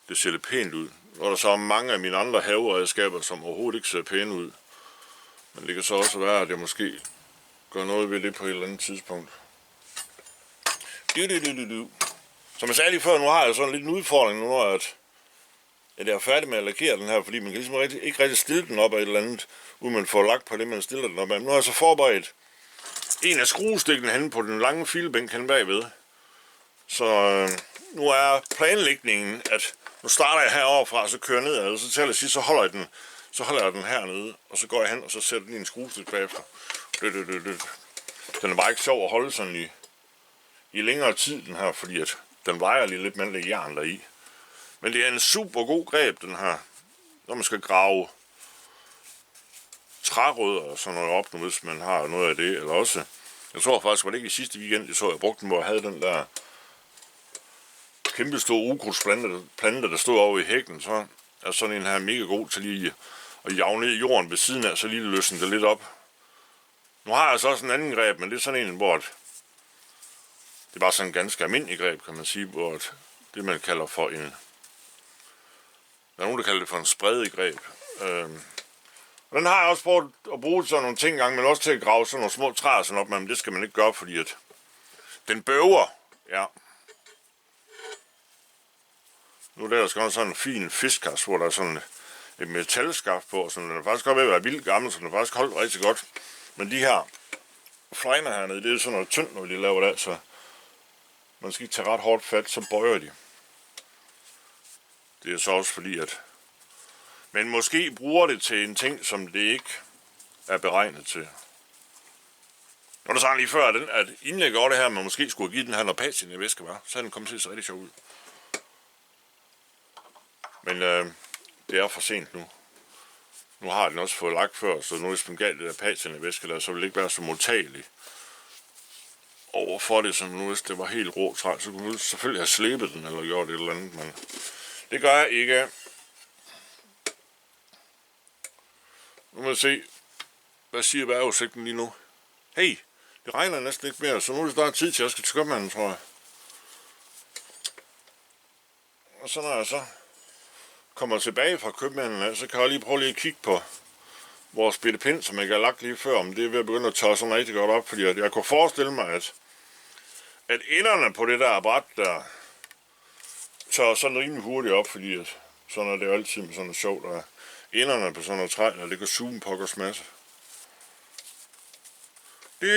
det ser lidt pænt ud. Og der så er mange af mine andre haveredskaber, som overhovedet ikke ser pæne ud. Men det kan så også være, at jeg måske gør noget ved det på et eller andet tidspunkt. Som jeg sagde lige før, nu har jeg sådan lidt en udfordring nu, at jeg er færdig med at lakere den her, fordi man kan ligesom ikke rigtig stille den op af et eller andet, uden man får lagt på det, man stiller den op af. Men nu har jeg så forberedt en af skruestikkene henne på den lange filbænk hen bagved. Så nu er planlægningen, at nu starter jeg herovre fra, så kører jeg nedad, og så til at sige, så holder jeg den hernede, og så går jeg hen, og så sætter den i en skruestik bagefter. Den er bare ikke sjov at holde sådan i længere tid, den her, fordi at den vejer lige lidt mindre jern deri. Men det er en super god greb, den her, når man skal grave trærødder og sådan noget op, hvis man har noget af det, eller også, jeg tror faktisk, var det ikke i sidste weekend, jeg brugte den, hvor jeg havde den der kæmpe store ukrudtsplante, der stod over i hækken, så er sådan en her mega god til lige at jage ned i jorden ved siden af, så lige løsne det lidt op. Nu har jeg så også en anden greb, men det er sådan en, hvor det er bare sådan en ganske almindelig greb, kan man sige, hvor det man kalder for en, der er nogen, der kalder det for en spredegreb. Og den har jeg også prøvet at bruge til sådan nogle ting engang, men også til at grave sådan nogle små træer sådan op, men det skal man ikke gøre, fordi at den bøver, ja. Nu er der sådan en fin fiskkasse, hvor der er sådan et metalskaft på, så den er faktisk godt ved at være vildt gammel, så den er faktisk holdt rigtig godt. Men de her fregner hernede, det er sådan noget tyndt, når de laver det, så man skal ikke tage ret hårdt fat, så bøjer de. Det er så også fordi, at men måske bruger det til en ting, som det ikke er beregnet til. Når du sagde lige før, at inden jeg gjorde det her, man måske skulle give den her noget patien i væske, var, så havde den kommet til at se rigtig sjov ud. Men det er for sent nu. Nu har den også fået lagt før, så nu hvis man gav det der patien i væske, der, så ville det ikke være så modtagelig overfor det, som nu hvis det var helt rå træ, så kunne man selvfølgelig have slæbet den eller gjort et eller andet, men det gør jeg ikke. Nu må jeg se, hvad siger vejrudsigten lige nu? Hey, det regner næsten ikke mere, så nu er det snart tid til, at jeg skal til købmanden, tror jeg. Og så når jeg så kommer tilbage fra købmanden, så kan jeg lige prøve at kigge på vores bitte pind, som jeg har lagt lige før, om det er ved at begynde at tørre sådan rigtig godt op, fordi jeg kunne forestille mig, at enderne på det der bræt der tørrer sådan rimelig hurtigt op, fordi at, sådan er det jo altid med sådan noget sjovt, og enderne på sådan noget træ, der det kan suge en pokkers masse. Nu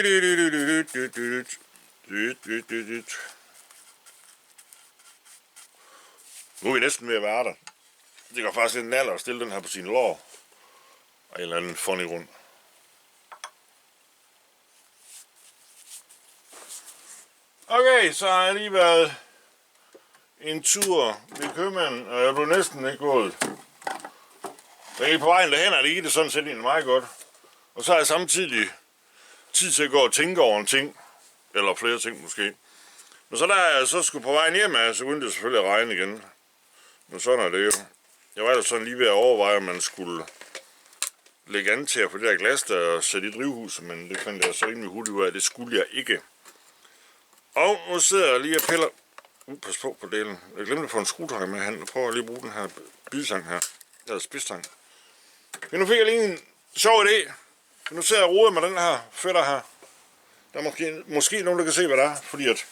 er vi næsten ved at være der. Det går faktisk lidt naller at stille den her på sine lår. Og en eller anden funny rund. Okay, så har jeg lige været en tur ved købmanden, og jeg blev næsten ikke gået. Jeg er på vejen derhen, og det gik det sådan set egentlig meget godt. Og så har jeg samtidig tid til at gå og tænke over en ting. Eller flere ting måske. Men så da jeg så skulle på vejen hjem, så begyndte det selvfølgelig at regne igen. Men sådan er det jo. Jeg var da sådan lige ved at overveje, om man skulle lægge an til at få det der glas der og sætte i drivhuset, men det fandt jeg så rimelig hurtigt ud af, det skulle jeg ikke. Og nu sidder jeg lige og piller. Pas på delen. Jeg glemte at få en skruetrækker med hen. Jeg prøver lige at bruge den her bidstang her. Eller spidsstang. Men nu fik jeg lige en sjov idé. Nu sidder jeg og roder med den her fætter her. Der er måske nogen, der kan se, hvad det er. Fordi at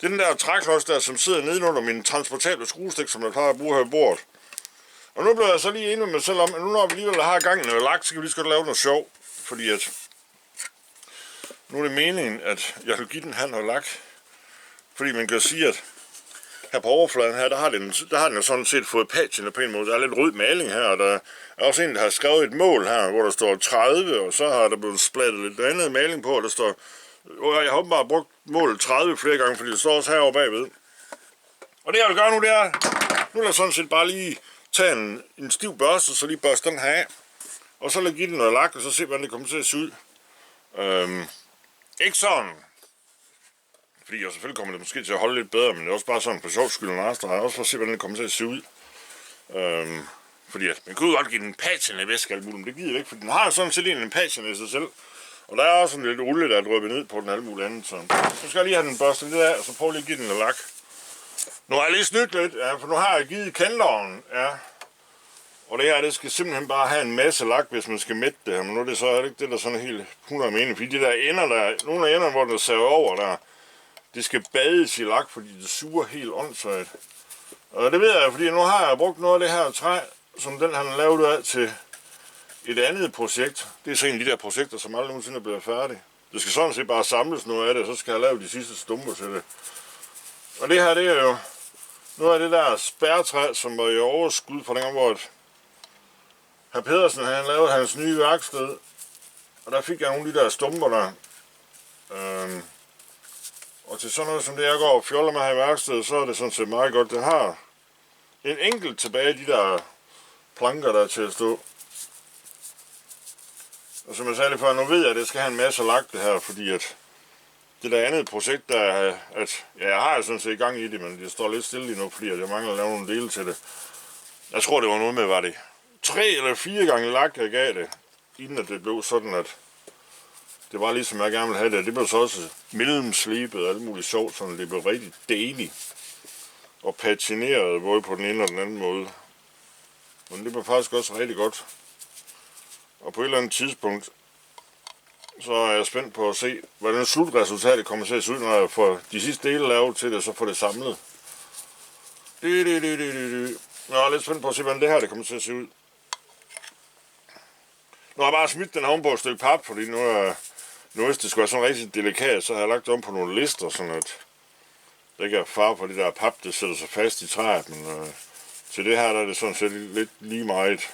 det er den der træklods der, som sidder nedenunder min transportable skruestik, som jeg plejer at bruge her i bordet. Og nu bliver jeg så lige enig med mig selv om, at nu når vi alligevel har gangen og lagt, så kan vi lige så godt lave noget sjov. Fordi at nu er det meningen, at jeg vil give den her noget lak. Fordi man kan sige, at her på overfladen her, der har den jo sådan set fået patchen på en måde. Der er lidt rød maling her, og der er også en, der har skrevet et mål her, hvor der står 30, og så har der blevet splattet lidt andet maling på, og der står, jeg har åbenbart brugt målet 30 flere gange, fordi det står også herovre bagved. Og det jeg vil gøre nu, det er, nu vil jeg sådan set bare lige tage en stiv børste, så lige børste den her af, og så give den noget lak, og så se, hvordan det kommer til at se ud. Ikke sådan, fordi jeg selvfølgelig kommer det måske til at holde lidt bedre, men det er også bare sådan for sjov skyld og narstreg, også for at se, hvordan det kommer til at se ud. Fordi at man kunne godt give den patchen i væske alt muligt, men det gider jeg ikke, for den har sådan set en patchen i sig selv. Og der er også en lidt olie, der er drøbet ned på den alt muligt andet, så skal jeg lige have den børstet lidt af, og så prøve lige at give den noget lak. Nu har jeg lige snydt lidt, ja, for nu har jeg givet kantloven, ja. Og det her, det skal simpelthen bare have en masse lak, hvis man skal mætte det her, men nu er det så er det ikke det, der sådan helt 100 mening, fordi de der ender der, nogle af enderne, hvor der saver over der, det skal bades i lak, fordi det suger helt åndssvagt. Og det ved jeg, fordi nu har jeg brugt noget af det her træ, som den han har lavet af til et andet projekt. Det er så en af de der projekter, som aldrig nogensinde bliver færdig. Det skal sådan set bare samles noget af det, så skal jeg lave de sidste stumper til det. Og det her, det er jo noget af det der spærretræ, som var i overskud fra dengang, hvor hr. Pedersen han lavede hans nye værksted. Og der fik jeg nogle af de der stumper der. Og til sådan noget som det, jeg går og fjoller med her i værkstedet, så er det sådan set meget godt. Det har en enkelt tilbage de der planker, der er til at stå. Og som jeg sagde lige før, nu ved jeg, at det skal have en masse lagt det her, fordi at det der andet projekt, der er, at ja, jeg har sådan set i gang i det, men det står lidt stille lige nu, fordi at jeg mangler at lave nogle dele til det. Jeg tror, det var noget med, var det 3 eller 4 gange lagt, jeg gav det, inden at det blev sådan, at det var ligesom jeg gerne ville have det. Det blev så også mellemslebet og alt muligt sjovt, så det blev rigtig deiligt og patineret både på den ene og den anden måde. Men det blev faktisk også rigtig godt. Og på et eller andet tidspunkt, så er jeg spændt på at se, hvordan slutresultatet kommer til at se ud, når jeg får de sidste dele lavet til det, så får det samlet. Jeg er lidt spændt på at se, hvordan det her det kommer til at se ud. Nu har jeg bare smidt den oven på et stykke pap, fordi nu hvis det skulle være sådan rigtig delikat, så har jeg lagt det om på nogle lister, sådan at det ikke er far på det der pap, det sætter sig fast i træet, men til det her der er det sådan set lidt lige meget,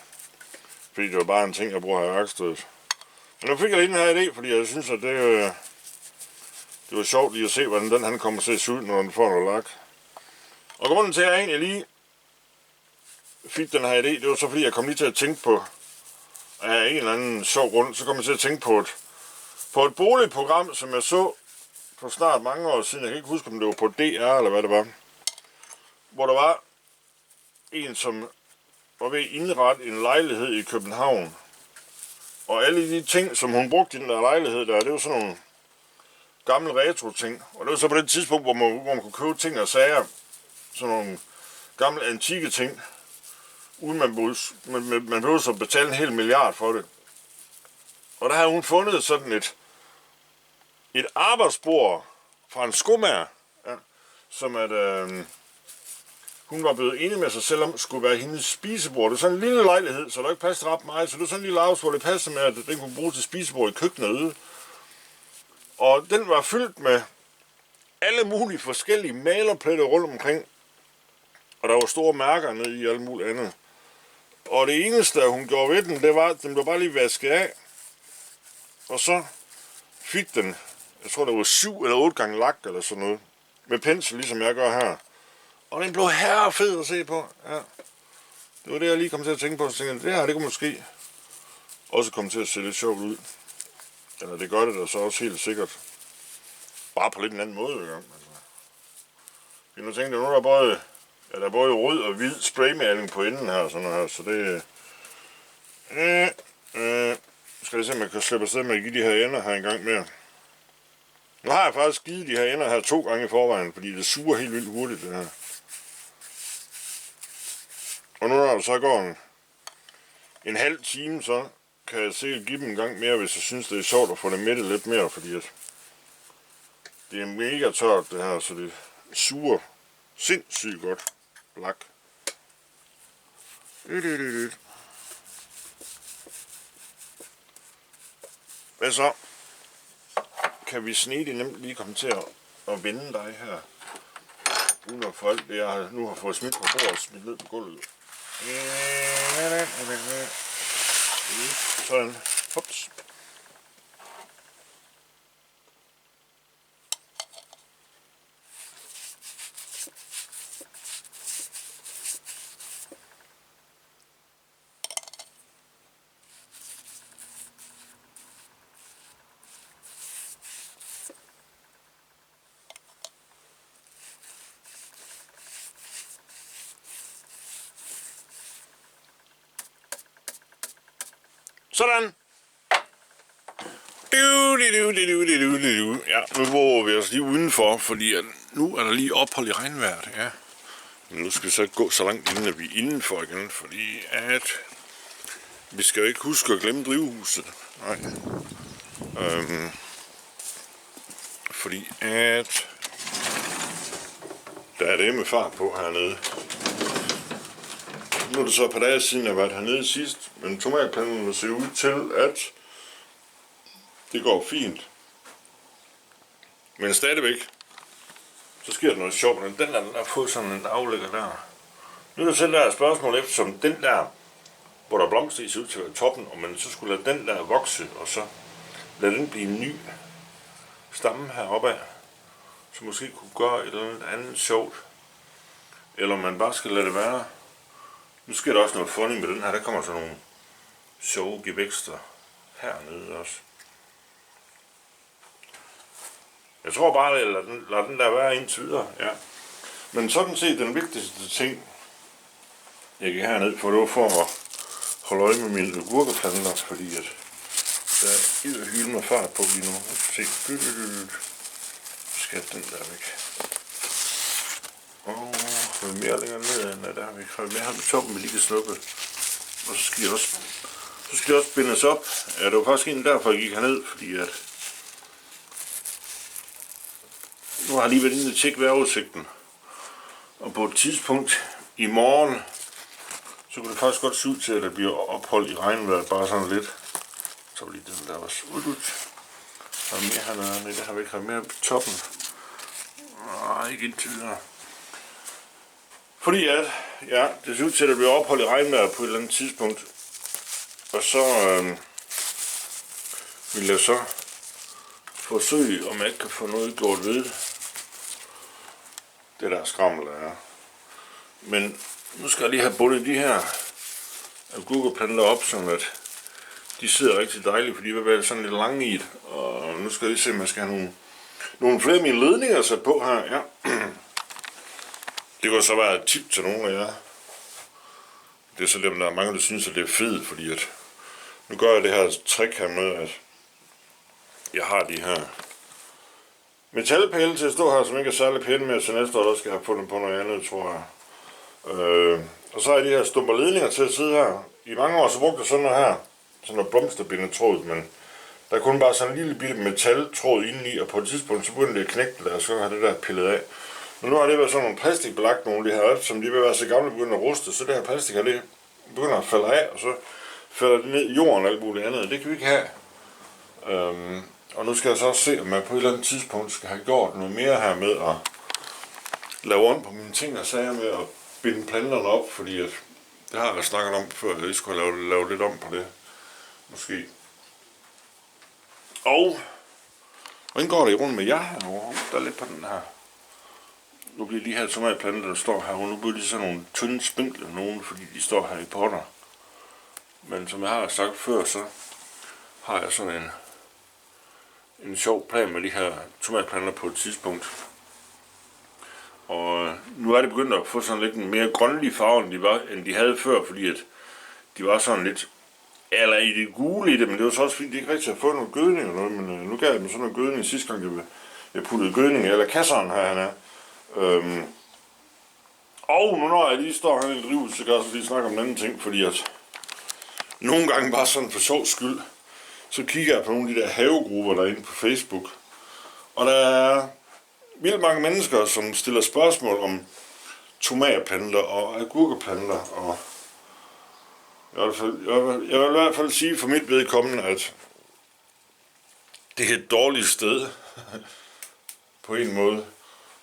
fordi det var bare en ting, jeg bruger her i værkstedet. Men nu fik jeg lige den her idé, fordi jeg synes, at det var sjovt lige at se, hvordan den han kommer til at se ud, når den får noget lak. Og grunden til, at jeg egentlig lige fik den her idé, det var så fordi, jeg kom lige til at tænke på, af en eller anden sjov grund, så kom jeg til at tænke på et boligprogram, som jeg så for snart mange år siden. Jeg kan ikke huske, om det var på DR eller hvad det var. Hvor der var en, som var ved at indrette en lejlighed i København. Og alle de ting, som hun brugte i den der lejlighed der, det var sådan nogle gamle retro-ting. Og det var så på det tidspunkt, hvor man kunne købe ting og sager. Sådan nogle gamle antikke ting. Uden man behøvede så betale en hel milliard for det. Og der havde hun fundet sådan et arbejdsbord fra en skomager, ja, som at hun var blevet enig med sig selv om, skulle være hendes spisebord. Det var sådan en lille lejlighed, så der ikke passede ret meget, så det var sådan en lille arbejdsbord, det passede med, at den kunne bruges til spisebord i køkkenet ude. Og den var fyldt med alle mulige forskellige malerpletter rundt omkring, og der var store mærker nede i alt muligt andet. Og det eneste, hun gjorde ved den, det var, at den blev bare lige vasket af. Og så fik den, jeg tror det var 7 eller 8 gange lak eller sådan noget, med pensel, ligesom jeg gør her. Og den blev herrefed at se på. Ja. Det var det, jeg lige kom til at tænke på. Så tænkte jeg, det her, det kunne måske også komme til at se lidt sjovt ud. Eller det gør det da så også helt sikkert. Bare på lidt en anden måde, ikke? Altså. Nu tænkte jeg, nu er der både rød og hvid spraymaling på enden her, sådan her, så det skal jeg se, om jeg kan slippe afsted med at give de her ender her en gang mere. Nu har jeg faktisk givet de her ender her 2 gange i forvejen, fordi det suger helt vildt hurtigt, det her. Og nu når der så går en halv time, så kan jeg sikkert give dem en gang mere, hvis jeg synes, det er sjovt at få det mættet lidt mere, fordi at det er mega tørt det her, så det suger sindssygt godt lak. Hvad så? Kan vi snedigt nemt lige komme til at vende dig her, uden at få alt det, jeg nu har fået smidt på bordet og smidt ned på gulvet. Sådan. Ups. Sådan. Ja, nu våger vi os lige udenfor, fordi nu er der lige ophold i regnvejret. Ja. Men nu skal vi så ikke gå så langt inden, at vi er indenfor igen, fordi at vi skal jo ikke huske at glemme drivhuset. Nej. Fordi at der er det med fart på hernede. Nu er det så et par dage siden, jeg har været hernede sidst, men tomatplanterne ser ud til, at det går fint. Men stadigvæk, så sker der noget sjovt, men den der fået sådan en aflægger der. Nu er der selv der et spørgsmål efter, som den der, hvor der blomster i ser ud til at være toppen, og man så skulle lade den der vokse, og så lade den blive en ny stamme heroppe af, så måske kunne gøre et eller andet sjovt. Eller man bare skal lade det være. Nu sker der også noget funny med den her. Der kommer sådan nogle sjove gevækster hernede også. Jeg tror bare, at lad den der være indtil videre. Ja. Men sådan set den vigtigste ting, jeg gik herned for, det var for at holde øje med mine agurkeplanter, fordi at der er edderhylden med fart på lige nu. Se, skal den der væk. Og mere længere ned end der har vi mere her på toppen, vi lige kan snuppe. Og så skal de også bindes op. Ja, det var faktisk en derfor, jeg gik herned, fordi at nu har jeg lige været inde og tjekke vejrudsigten. Og på et tidspunkt i morgen, så kunne det faktisk godt se ud til, at der bliver ophold i regnvejret, bare sådan lidt. Så lige den der også ud. Og mere hernede, det har vi ikke mere på toppen. Nej, ikke indtil videre. Fordi at, ja, det ser ud til at det bliver opholdt i regnvejr på et eller andet tidspunkt. Og så vil jeg så forsøge, om jeg ikke kan få noget gjort ved det der skrammel der er. Men nu skal jeg lige have bundet de her agurkeplanter op, sådan at de sidder rigtig dejligt, for de vil være sådan lidt lange i det. Og nu skal jeg lige se, om jeg skal have nogle flere af mine ledninger sat på her. Ja. Det kunne så være et tip til nogle af jer. Det er så lidt, der er mange, der synes, at det er fedt, fordi at nu gør jeg det her trick her med, at jeg har de her metalpæle til at stå her, som ikke er særlig pæne med, så næste år der skal jeg have fundet på noget andet, tror jeg. Og så har jeg de her stumper ledninger til at sidde her. I mange år så brugte jeg sådan noget her, sådan noget blomsterbindetråd, men der er kun bare sådan en lille bitte metaltråd indeni, og på et tidspunkt så begyndte det at knække der, og så har det der pillet af. Men nu har det været sådan nogle plastikbelagt nogle af de her, som de vil være så gamle begynder at ruste, så det her plastik her, det begynder at falde af, og så falder det ned i jorden og alt muligt andet. Det kan vi ikke have. Og nu skal jeg så også se, om jeg på et eller andet tidspunkt skal have gjort noget mere her med at lave om på mine ting og sager med at binde planterne op, fordi at, det har jeg snakket om før, at jeg skulle have lavet lidt om på det. Måske. Og hvordan går det rundt med jer herovre? Der er lidt på den her. Nu bliver de her tomatplanter, der står her, og nu bliver de sådan nogle tynde spinkle nogen, fordi de står her i potter. Men som jeg har sagt før, så har jeg sådan en sjov plan med de her tomatplanter på et tidspunkt. Og nu er det begyndt at få sådan lidt en mere grønlig farve, end de havde før, fordi at de var sådan lidt, eller i det gule i det, men det var så også fordi, de ikke rigtig har fået noget gødning eller noget, men nu gav jeg dem sådan noget gødning sidste gang, jeg puttede gødning, eller kasseren her, han er. Og nu når jeg lige står her i et drivhus, så kan jeg også lige snakke om en anden ting, fordi at nogle gange bare sådan for sjov skyld, så kigger jeg på nogle af de der havegrupper, der er inde på Facebook, og der er vildt mange mennesker, som stiller spørgsmål om tomatplanter og agurkeplanter, og jeg vil i hvert fald sige for mit vedkommende, at det er et dårligt sted på en måde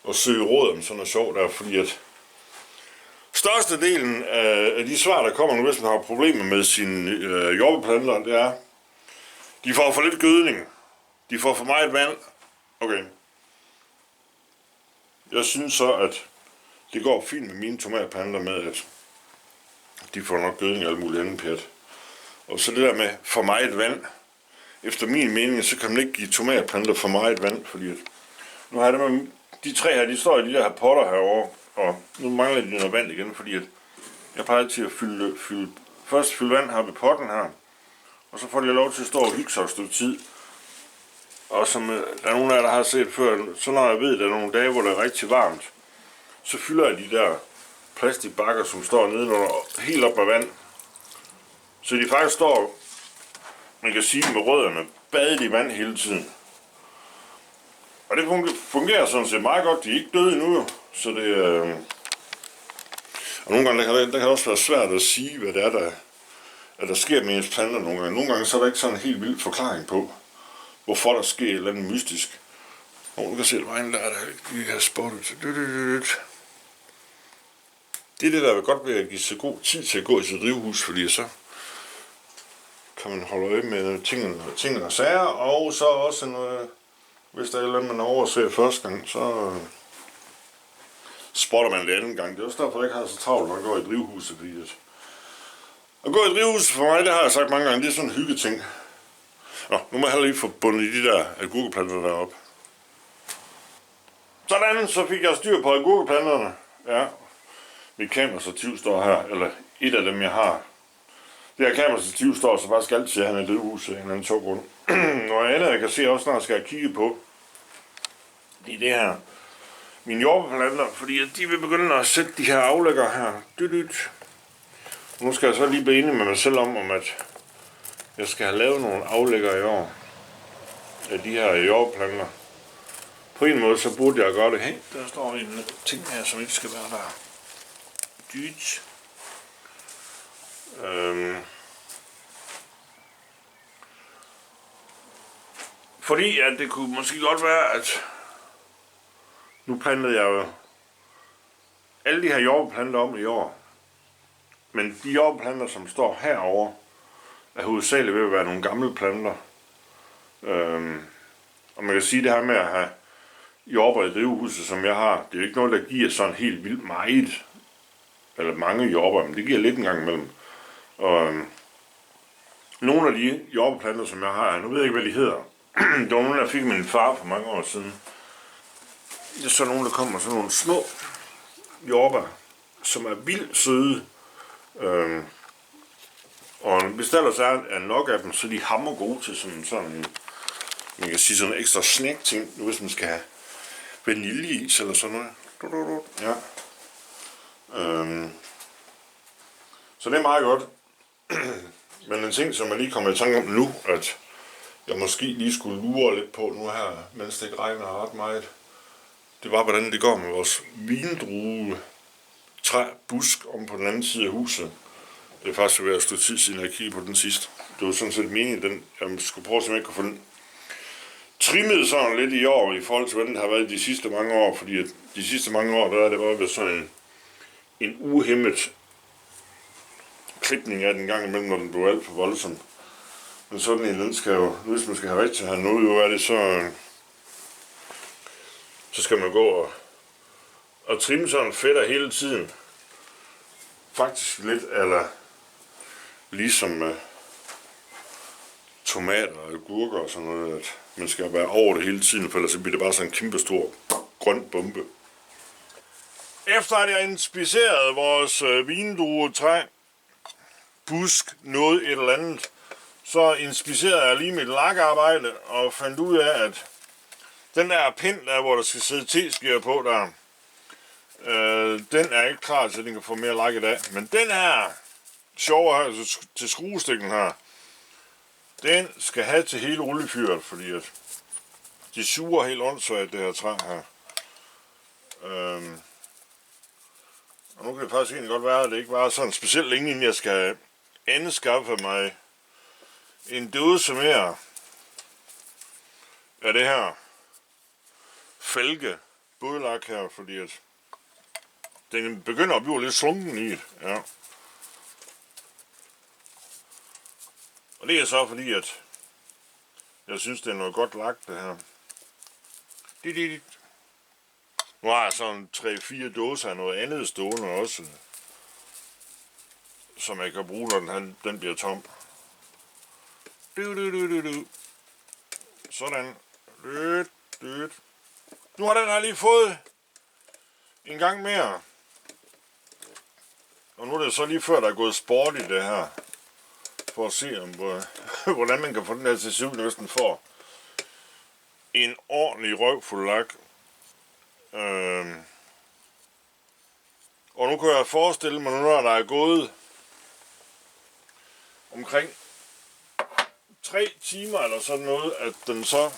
at søge råd om sådan noget sjovt der, fordi at størstedelen af de svar, der kommer nu, hvis man har problemer med sine jordbærplanter, det er, de får for lidt gødning, de får for meget vand. Okay. Jeg synes så, at det går fint med mine tomatplanter med, at de får nok gødning og alt muligt andet pæt. Og så det der med for meget vand. Efter min mening, så kan man ikke give tomatplanter for meget vand, fordi at nu har jeg det med, de tre her, de står i de der potter herovre, og nu mangler de noget vand igen, fordi at jeg plejer til at først fylde vand her ved potten her, og så får de lov til at stå og hygge sig et stykke tid. Og som der er nogen af jer, der har set før, så når jeg ved, at der er nogle dage, hvor det er rigtig varmt, så fylder jeg de der plastikbakker, som står nedenunder, helt op med vand. Så de faktisk står, man kan sige med rødderne, badet i vand hele tiden. Og det fungerer sådan set meget godt. De er ikke døde endnu, så det og nogle gange der kan også være svært at sige, hvad det er, der sker med ens planter nogle gange. Nogle gange så er der ikke sådan en helt vild forklaring på, hvorfor der sker et eller andet mystisk. Og du kan se, at vejen der vi har spottet. Det er det, der vil godt være at give sig god tid til at gå i sit drivhus, fordi så kan man holde øje med tingene og sager, og så også noget, hvis der er et eller andet, man overser første gang, så spotter man det anden gang. Det er også derfor, jeg ikke har så travlt, når jeg går i drivhuset, fordi at gå i drivhuset for mig, det har jeg sagt mange gange, det er sådan en hyggeting. Nå, nu må jeg heller lige få bundet de der agurkeplanter deroppe. Sådan, så fik jeg styr på agurkeplanterne. Ja, mit kamerastativ står her, eller et af dem, jeg har. Det her kamerastativ står så faktisk altid her i drivhuset, en eller anden sjov grund. Og andet, jeg kan se også, når jeg skal kigge på, det er det her, mine jordbærplanter, fordi de vil begynde at sætte de her aflægger her. Nu skal jeg så lige blive enig med mig selv om at jeg skal have lavet nogle aflægger i år af de her jordbærplanter. På en måde så burde jeg gøre det. Hey, der står en ting her, som ikke skal være der. Dyt. Fordi at det kunne måske godt være, at nu plantede jeg jo alle de her jordbærplanter om i år. Men de jordbærplanter, som står herovre, er hovedsageligt ved at være nogle gamle planter. Og man kan sige det her med at have jordbær i drivhuset, som jeg har, det er jo ikke noget, der giver sådan helt vildt meget, eller mange jordbær, men det giver lidt en gang imellem. Og nogle af de jordbærplanter, som jeg har, nu ved jeg ikke, hvad de hedder. Det var nogle, der fik min far for mange år siden. Det er så nogle, der kommer sådan nogle små jordbær, som er vildt søde. Og hvis der ellers er nok af dem, så er de hammer gode til sådan en, man kan sige sådan en ekstra snack-ting, hvis man skal have vaniljeis eller sådan noget. Ja. Så det er meget godt. Men en ting, som jeg lige kommer i tanke om nu, at jeg måske lige skulle lure lidt på nu her, mens det ikke regner ret meget, det var, hvordan det går med vores vindrue træbusk om på den anden side af huset. Det er faktisk ved at stå tid siden, jeg kiggede på den sidste. Det var sådan set meningen, den jeg skulle prøve, om jeg kunne få den trimmet sådan lidt i år, i forhold til, hvordan det har været de sidste mange år. Fordi at de sidste mange år, der er det bare ved sådan en uhæmmet klipning af den gang imellem, når den blev alt for voldsom. Men sådan en, den skal jo, hvis man skal have rigtig have noget ud af det, så skal man gå og trimme sådan fætter hele tiden. Faktisk lidt eller ligesom tomater og agurker og sådan noget, at man skal være over det hele tiden, for ellers bliver det bare sådan en kæmpe stor grøn bombe. Efter at jeg inspicerede vores vindruetræ, busk, noget et eller andet, så inspicerede jeg lige mit lakarbejde og fandt ud af, at den der pind der, hvor der skal sidde teskiver på der, den er ikke klar til, at den kan få mere lak i dag. Men den her sjove her til skruestikken her, den skal have til hele oliefyret, fordi at de suger helt åndssvagt, det her træ her. Og nu kan det faktisk egentlig godt være, at det ikke var sådan specielt længe, inden jeg skal anskaffe mig en dåse mere af det her fælge bådlak her, fordi at den begynder at blive lidt slunken i det, ja. Og det er så fordi, at jeg synes, det er noget godt lak, det her. Nu har jeg sådan 3-4 dåser af noget andet stående også, som jeg kan bruge, når den bliver tom. Sådan. Nu har den her lige fået en gang mere. Og nu er det så lige før, der er gået sport i det her. For at se, hvordan man kan få den her til syvende, hvis den får en ordentlig røvfuld lak. Og nu kan jeg forestille mig, når der er gået omkring 3 timer eller sådan noget, at den så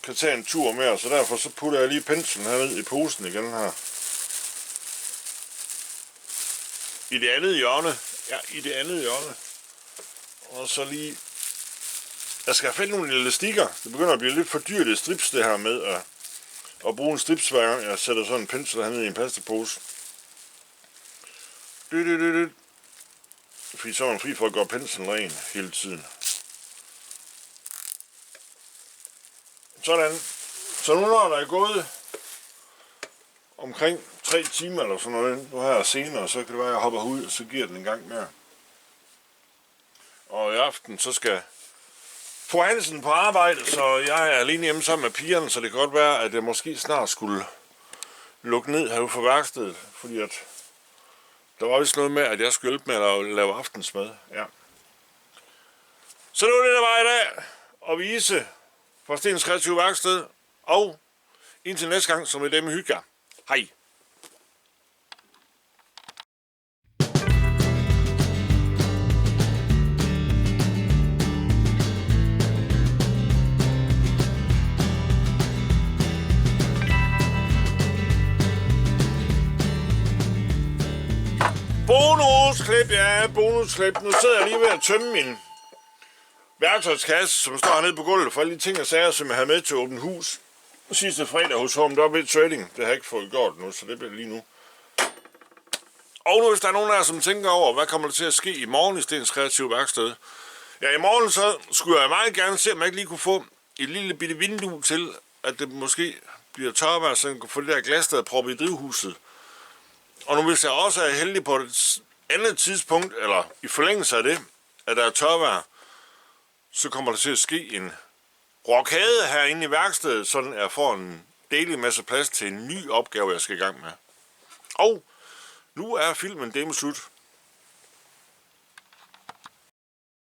kan tage en tur mere. Så derfor så putter jeg lige penslen her ned i posen igen her. I det andet hjørne. Ja, i det andet hjørne. Og så lige... Jeg skal have fat nogle elastikker. Det begynder at blive lidt for dyrt i strips, det her med at bruge en strips hver gang. Jeg sætter sådan en pensel hernede i en pastapose. Fordi så er man fri for at gøre penslen ren hele tiden. Sådan. Så nu når der er gået omkring 3 timer eller sådan noget, nu her senere, så kan det være, at jeg hopper ud, og så giver den en gang mere. Og i aften, så skal fru Hansen på arbejde, så jeg er alene hjemme sammen med pigerne, så det kan godt være, at jeg måske snart skulle lukke ned herude for værkstedet, fordi at der var vist noget med, at jeg skulle hjælpe med at lave aftensmad. Ja. Så det var det, der var i dag, at vise fra Stens Kreative Værksted, og indtil næste gang, som er dem hygger. Hej! Bonusklip, ja, bonusklip. Nu sidder jeg lige ved at tømme min værktøjskasse, som står hernede på gulvet, for alle de ting og sager, som jeg havde med til åbent hus sidste fredag hos HMW Trading. Det har jeg ikke fået gjort nu, så det bliver lige nu. Og nu hvis der er nogen af jer, som tænker over, hvad kommer der til at ske i morgen i Stens Kreative Værksted. Ja, i morgen så skulle jeg meget gerne se, om jeg ikke lige kunne få et lille bitte vindue til, at det måske bliver tørvejr, så jeg kan få det der glas, der er proppet i drivhuset. Og nu hvis jeg også er heldig på et andet tidspunkt, eller i forlængelse af det, at der er tørvejr, så kommer der til at ske en rokade herinde i værkstedet, sådan at jeg får en delig masse plads til en ny opgave, jeg skal i gang med. Og nu er filmen det med slut.